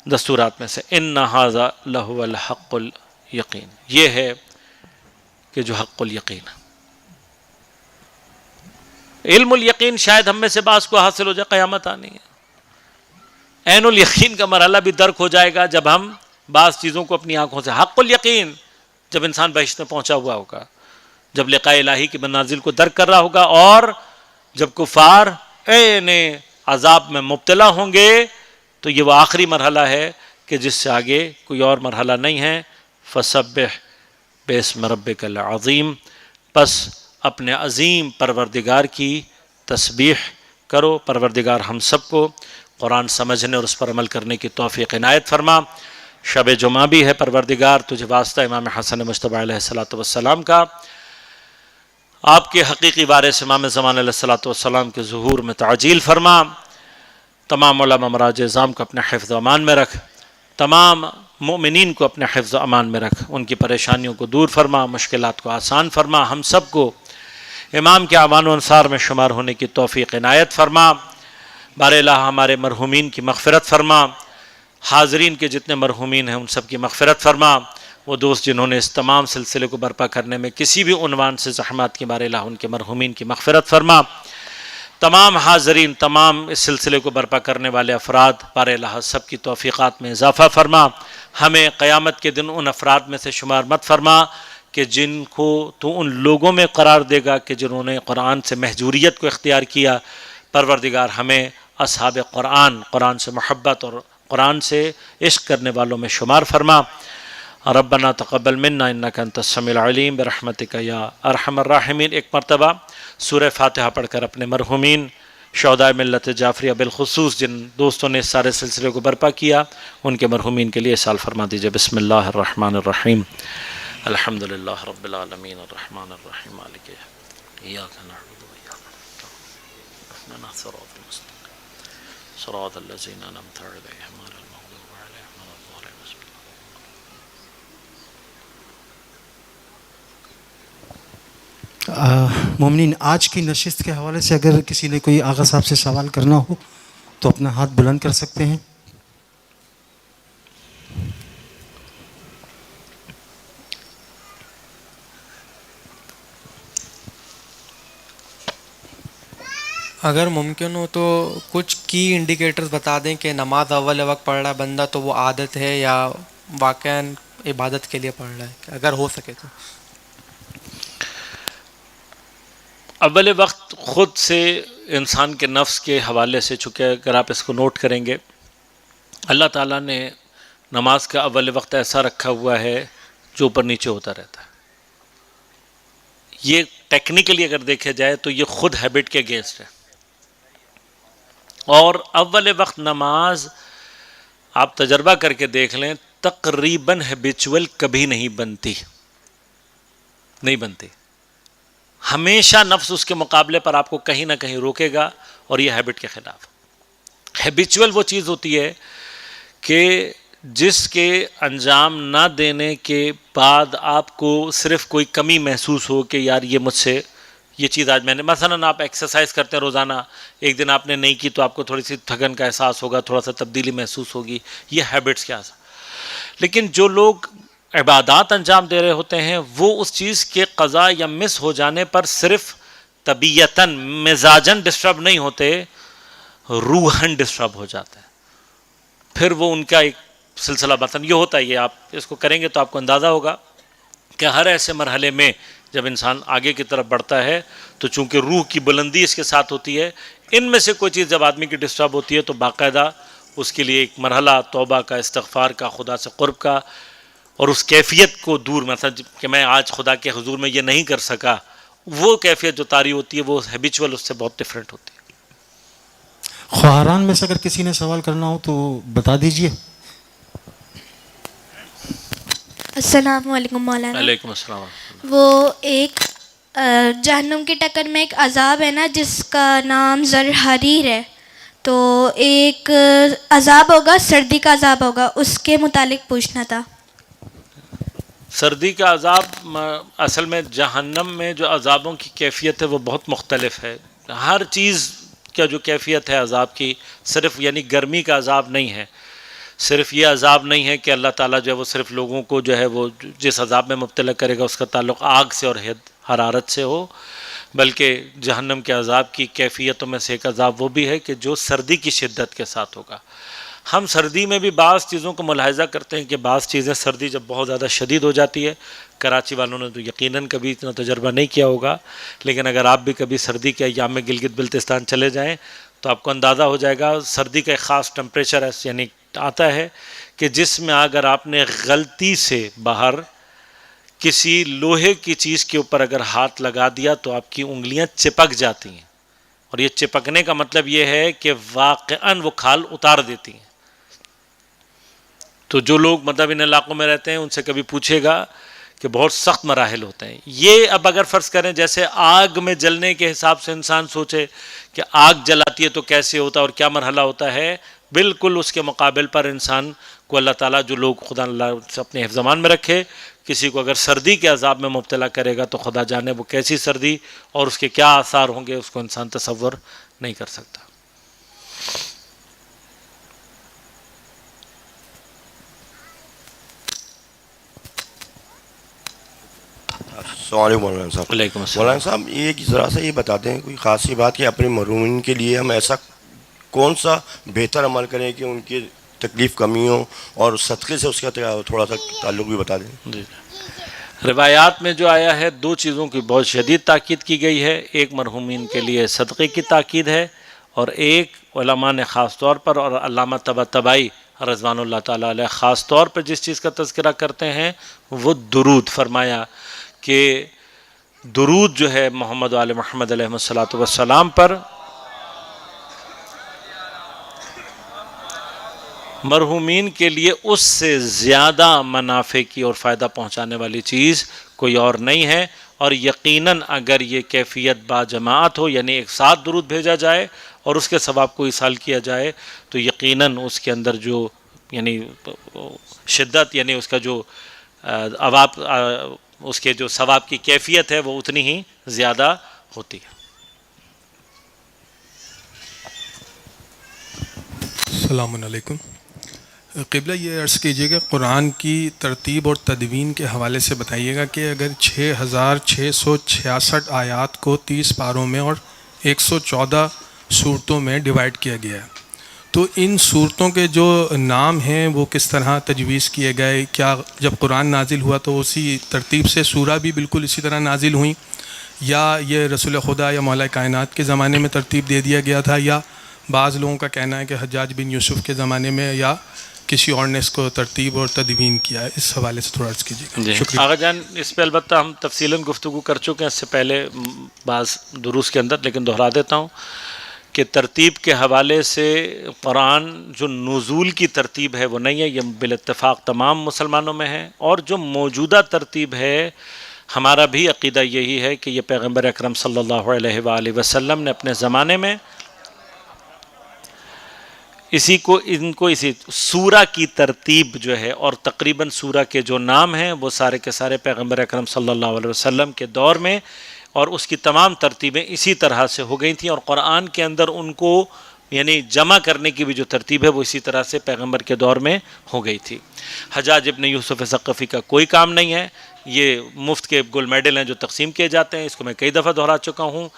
دستورات میں سے ان ھذا لہو الحق الیقین، یہ ہے کہ جو حق الیقین. علم الیقین شاید ہم میں سے بعض کو حاصل ہو جائے، قیامت آنی ہے. عین الیقین کا مرحلہ بھی درک ہو جائے گا جب ہم بعض چیزوں کو اپنی آنکھوں سے، حق الیقین جب انسان بہشت میں پہنچا ہوا ہوگا، جب لقاء الہی کی منازل کو درک کر رہا ہوگا، اور جب کفار عین عذاب میں مبتلا ہوں گے، تو یہ وہ آخری مرحلہ ہے کہ جس سے آگے کوئی اور مرحلہ نہیں ہے. فسبح باسم ربک العظیم، پس اپنے عظیم پروردگار کی تسبیح کرو. پروردگار ہم سب کو قرآن سمجھنے اور اس پر عمل کرنے کی توفیق عنایت فرما. شب جمعہ بھی ہے، پروردگار تجھے واسطہ امام حسن مجتبیٰ علیہ الصلوۃ والسلام کا، آپ کے حقیقی وارث امام زمان علیہ الصلوۃ والسلام کے ظہور میں تعجیل فرما. تمام علماء مراجع اعظام کو اپنے حفظ و امان میں رکھ، تمام مومنین کو اپنے حفظ و امان میں رکھ، ان کی پریشانیوں کو دور فرما، مشکلات کو آسان فرما. ہم سب کو امام کے اعوان و انصار میں شمار ہونے کی توفیق عنایت فرما. بار الہ ہمارے مرحومین کی مغفرت فرما، حاضرین کے جتنے مرحومین ہیں ان سب کی مغفرت فرما. وہ دوست جنہوں نے اس تمام سلسلے کو برپا کرنے میں کسی بھی عنوان سے زحمات کی، بار الہ ان کے مرحومین کی مغفرت فرما. تمام حاضرین، تمام اس سلسلے کو برپا کرنے والے افراد، بار الہ سب کی توفیقات میں اضافہ فرما. ہمیں قیامت کے دن ان افراد میں سے شمار مت فرما کہ جن کو تو ان لوگوں میں قرار دے گا کہ جنہوں نے قرآن سے مہجوریت کو اختیار کیا. پروردگار ہمیں اصحاب قرآن، قرآن سے محبت اور قرآن سے عشق کرنے والوں میں شمار فرما. ربنا تقبل منا انک انت السمیع العلیم برحمتک یا ارحم الراحمین. ایک مرتبہ سورہ فاتحہ پڑھ کر اپنے مرحومین شہدائے ملت جعفریہ بالخصوص جن دوستوں نے اس سارے سلسلے کو برپا کیا ان کے مرحومین کے لیے سال فرما دیجئے. بسم اللہ الرحمن الرحیم. الحمدللہ رب العالمین الرحمن الرحیم مالک ایاک نعبد و ایاک نستعین اهدنا الصراط المستقیم صراط الذین انعمت علیہم غیر المغضوب علیہم ولا الضالین. مومنین، آج کی نشست کے حوالے سے اگر کسی نے کوئی آغا صاحب سے سوال کرنا ہو تو اپنا ہاتھ بلند کر سکتے ہیں. اگر ممکن ہو تو کچھ کی انڈیکیٹرز بتا دیں کہ نماز اول وقت پڑھ رہا ہے بندہ تو وہ عادت ہے یا واقعاً عبادت کے لیے پڑھ رہا ہے، اگر ہو سکے تو. اول وقت خود سے انسان کے نفس کے حوالے سے، چونکہ اگر آپ اس کو نوٹ کریں گے اللہ تعالیٰ نے نماز کا اول وقت ایسا رکھا ہوا ہے جو اوپر نیچے ہوتا رہتا ہے. یہ ٹیکنیکلی اگر دیکھا جائے تو یہ خود ہیبٹ کے اگینسٹ ہے. اور اول وقت نماز آپ تجربہ کر کے دیکھ لیں تقریباً ہیبیچول کبھی نہیں بنتی. ہمیشہ نفس اس کے مقابلے پر آپ کو کہیں نہ کہیں روکے گا، اور یہ ہیبٹ کے خلاف. ہیبیچول وہ چیز ہوتی ہے کہ جس کے انجام نہ دینے کے بعد آپ کو صرف کوئی کمی محسوس ہو کہ یار یہ مجھ سے یہ چیز آج میں نے، مثلا آپ ایکسرسائز کرتے ہیں روزانہ، ایک دن آپ نے نہیں کی تو آپ کو تھوڑی سی تھکن کا احساس ہوگا، تھوڑا سا تبدیلی محسوس ہوگی، یہ ہیبٹس کے آسا. لیکن جو لوگ عبادات انجام دے رہے ہوتے ہیں وہ اس چیز کے قضا یا مس ہو جانے پر صرف طبیعتاً مزاجاً ڈسٹرب نہیں ہوتے، روحاً ڈسٹرب ہو جاتا ہے. پھر وہ ان کا ایک سلسلہ باتن یہ ہوتا ہے. یہ آپ اس کو کریں گے تو آپ کو اندازہ ہوگا کہ ہر ایسے مرحلے میں جب انسان آگے کی طرف بڑھتا ہے تو چونکہ روح کی بلندی اس کے ساتھ ہوتی ہے، ان میں سے کوئی چیز جب آدمی کی ڈسٹرب ہوتی ہے تو باقاعدہ اس کے لیے ایک مرحلہ توبہ کا، استغفار کا، خدا سے قرب کا، اور اس کیفیت کو دور، مثلا کہ میں آج خدا کے حضور میں یہ نہیں کر سکا، وہ کیفیت جو طاری ہوتی ہے وہ ہیبیچول اس سے بہت ڈفرینٹ ہوتی ہے. خواہران میں سے اگر کسی نے سوال کرنا ہو تو بتا دیجئے. السلام علیکم مولانا. علیکم السلام. وہ ایک جہنم کی ٹکر میں ایک عذاب ہے نا جس کا نام ذرحریر ہے، تو ایک عذاب ہوگا، سردی کا عذاب ہوگا، اس کے متعلق پوچھنا تھا. سردی کا عذاب اصل میں جہنم میں جو عذابوں کی کیفیت ہے وہ بہت مختلف ہے. ہر چیز کا جو کیفیت ہے عذاب کی، صرف یعنی گرمی کا عذاب نہیں ہے، صرف یہ عذاب نہیں ہے کہ اللہ تعالیٰ جو ہے وہ صرف لوگوں کو جو ہے وہ جس عذاب میں مبتلا کرے گا اس کا تعلق آگ سے اور حرارت سے ہو، بلکہ جہنم کے عذاب کی کیفیتوں میں سے ایک عذاب وہ بھی ہے کہ جو سردی کی شدت کے ساتھ ہوگا. ہم سردی میں بھی بعض چیزوں کو ملاحظہ کرتے ہیں کہ بعض چیزیں سردی جب بہت زیادہ شدید ہو جاتی ہے، کراچی والوں نے تو یقیناً کبھی اتنا تجربہ نہیں کیا ہوگا، لیکن اگر آپ بھی کبھی سردی کے ایام میں گلگت بلتستان چلے جائیں تو آپ کو اندازہ ہو جائے گا سردی کا ایک خاص ٹمپریچر یعنی آتا ہے کہ جس میں اگر آپ نے غلطی سے باہر کسی لوہے کی چیز کے اوپر اگر ہاتھ لگا دیا تو آپ کی انگلیاں چپک جاتی ہیں، اور یہ چپکنے کا مطلب یہ ہے کہ واقعاً وہ کھال اتار دیتی ہیں. تو جو لوگ مطلب ان علاقوں میں رہتے ہیں ان سے کبھی پوچھے گا کہ بہت سخت مراحل ہوتے ہیں. یہ اب اگر فرض کریں جیسے آگ میں جلنے کے حساب سے انسان سوچے کہ آگ جلاتی ہے تو کیسے ہوتا اور کیا مرحلہ ہوتا ہے، بالکل اس کے مقابل پر انسان کو اللہ تعالیٰ جو لوگ خدا اللہ سے اپنے حفظ امان میں رکھے، کسی کو اگر سردی کے عذاب میں مبتلا کرے گا تو خدا جانے وہ کیسی سردی اور اس کے کیا آثار ہوں گے، اس کو انسان تصور نہیں کر سکتا. السلام علیکم مولانا صاحب. علیکم السلام. مولانا صاحب ایک ذرا سا یہ بتا دیں کوئی خاصی بات کہ اپنے مرحومین کے لیے ہم ایسا کون سا بہتر عمل کریں کہ ان کی تکلیف کمی ہو، اور صدقے سے اس کا تھوڑا سا تعلق بھی بتا دیں. جی. روایات میں جو آیا ہے دو چیزوں کی بہت شدید تاکید کی گئی ہے، ایک مرحومین کے لیے صدقے کی تاکید ہے، اور ایک علماء نے خاص طور پر اور علامہ طباطبائی رضوان اللہ تعالیٰ علیہ خاص طور پر جس چیز کا تذکرہ کرتے ہیں وہ درود. فرمایا کہ درود جو ہے محمد و آل محمد علیہ الصلوۃ والسلام پر مرحومین کے لیے اس سے زیادہ منافع کی اور فائدہ پہنچانے والی چیز کوئی اور نہیں ہے. اور یقیناً اگر یہ کیفیت با جماعت ہو، یعنی ایک ساتھ درود بھیجا جائے اور اس کے ثواب کو ایصال کیا جائے، تو یقیناً اس کے اندر جو یعنی شدت یعنی اس کا جو اس کے جو ثواب کی کیفیت ہے وہ اتنی ہی زیادہ ہوتی ہے. السلام علیکم. قبلہ یہ عرض کیجیے گا قرآن کی ترتیب اور تدوین کے حوالے سے بتائیے گا کہ اگر 6666 آیات کو 30 پاروں میں اور 114 صورتوں میں ڈیوائڈ کیا گیا ہے. تو ان صورتوں کے جو نام ہیں وہ کس طرح تجویز کیے گئے؟ کیا جب قرآن نازل ہوا تو اسی ترتیب سے سورہ بھی بالکل اسی طرح نازل ہوئیں، یا یہ رسول خدا یا مولا کائنات کے زمانے میں ترتیب دے دیا گیا تھا، یا بعض لوگوں کا کہنا ہے کہ حجاج بن یوسف کے زمانے میں یا کسی اور نے اس کو ترتیب اور تدوین کیا ہے؟ اس حوالے سے تھوڑا عرض کیجیے گا. شکریہ. آغا جان اس پہ البتہ ہم تفصیلاً گفتگو کر چکے ہیں اس سے پہلے بعض دروس کے اندر، لیکن دہرا دیتا ہوں کہ ترتیب کے حوالے سے قرآن جو نزول کی ترتیب ہے وہ نہیں ہے، یہ بالاتفاق تمام مسلمانوں میں ہے. اور جو موجودہ ترتیب ہے ہمارا بھی عقیدہ یہی ہے کہ یہ پیغمبر اکرم صلی اللہ علیہ وآلہ وسلم نے اپنے زمانے میں ان کو اسی سورہ کی ترتیب جو ہے، اور تقریباً سورہ کے جو نام ہیں وہ سارے کے سارے پیغمبر اکرم صلی اللہ علیہ وسلم کے دور میں، اور اس کی تمام ترتیبیں اسی طرح سے ہو گئی تھیں. اور قرآن کے اندر ان کو یعنی جمع کرنے کی بھی جو ترتیب ہے وہ اسی طرح سے پیغمبر کے دور میں ہو گئی تھی. حجاج ابن یوسف ثقفی کا کوئی کام نہیں ہے، یہ مفت کے گولڈ میڈل ہیں جو تقسیم کیے جاتے ہیں. اس کو میں کئی دفعہ دہرا چکا ہوں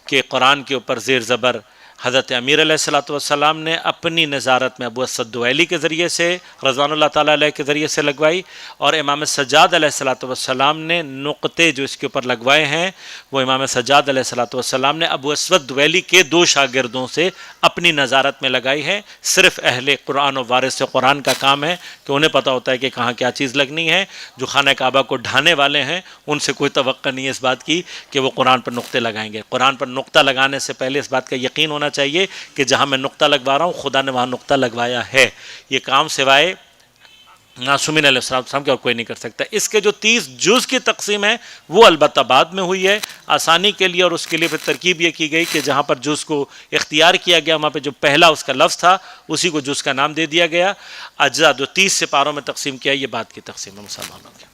کہ قرآن کے اوپر زیر زبر حضرت امیر علیہ السلام نے اپنی نظارت میں ابو اسود دویلی کے ذریعے سے رضوان اللہ تعالیٰ علیہ کے ذریعے سے لگوائی، اور امام سجاد علیہ السلام نے نقطے جو اس کے اوپر لگوائے ہیں وہ امام سجاد علیہ السلام نے ابو اسود دویلی کے 2 شاگردوں سے اپنی نظارت میں لگائی ہے. صرف اہل قرآن و وارث قرآن کا کام ہے کہ انہیں پتہ ہوتا ہے کہ کہاں کیا چیز لگنی ہے. جو خانہ کعبہ کو ڈھانے والے ہیں ان سے کوئی توقع نہیں ہے اس بات کی کہ وہ قرآن پر نقطے لگائیں گے. قرآن پر نقطہ لگانے سے پہلے اس بات کا یقین ہونا چاہیے کہ جہاں میں نقطہ لگوا رہا ہوں خدا نے وہاں نقطہ لگوایا ہے. یہ کام سوائے معصومین علیہ السلام کے اور کوئی نہیں کر سکتا. اس کے جو 30 جز کی تقسیم ہے وہ البتہ بعد میں ہوئی ہے آسانی کے لیے، اور اس کے لیے پھر ترکیب یہ کی گئی کہ جہاں پر جز کو اختیار کیا گیا وہاں پہ جو پہلا اس کا لفظ تھا اسی کو جز کا نام دے دیا گیا. اجزاء جو 30 سپاروں میں تقسیم کیا یہ بات کی تقسیم ہے مسلمانوں کی.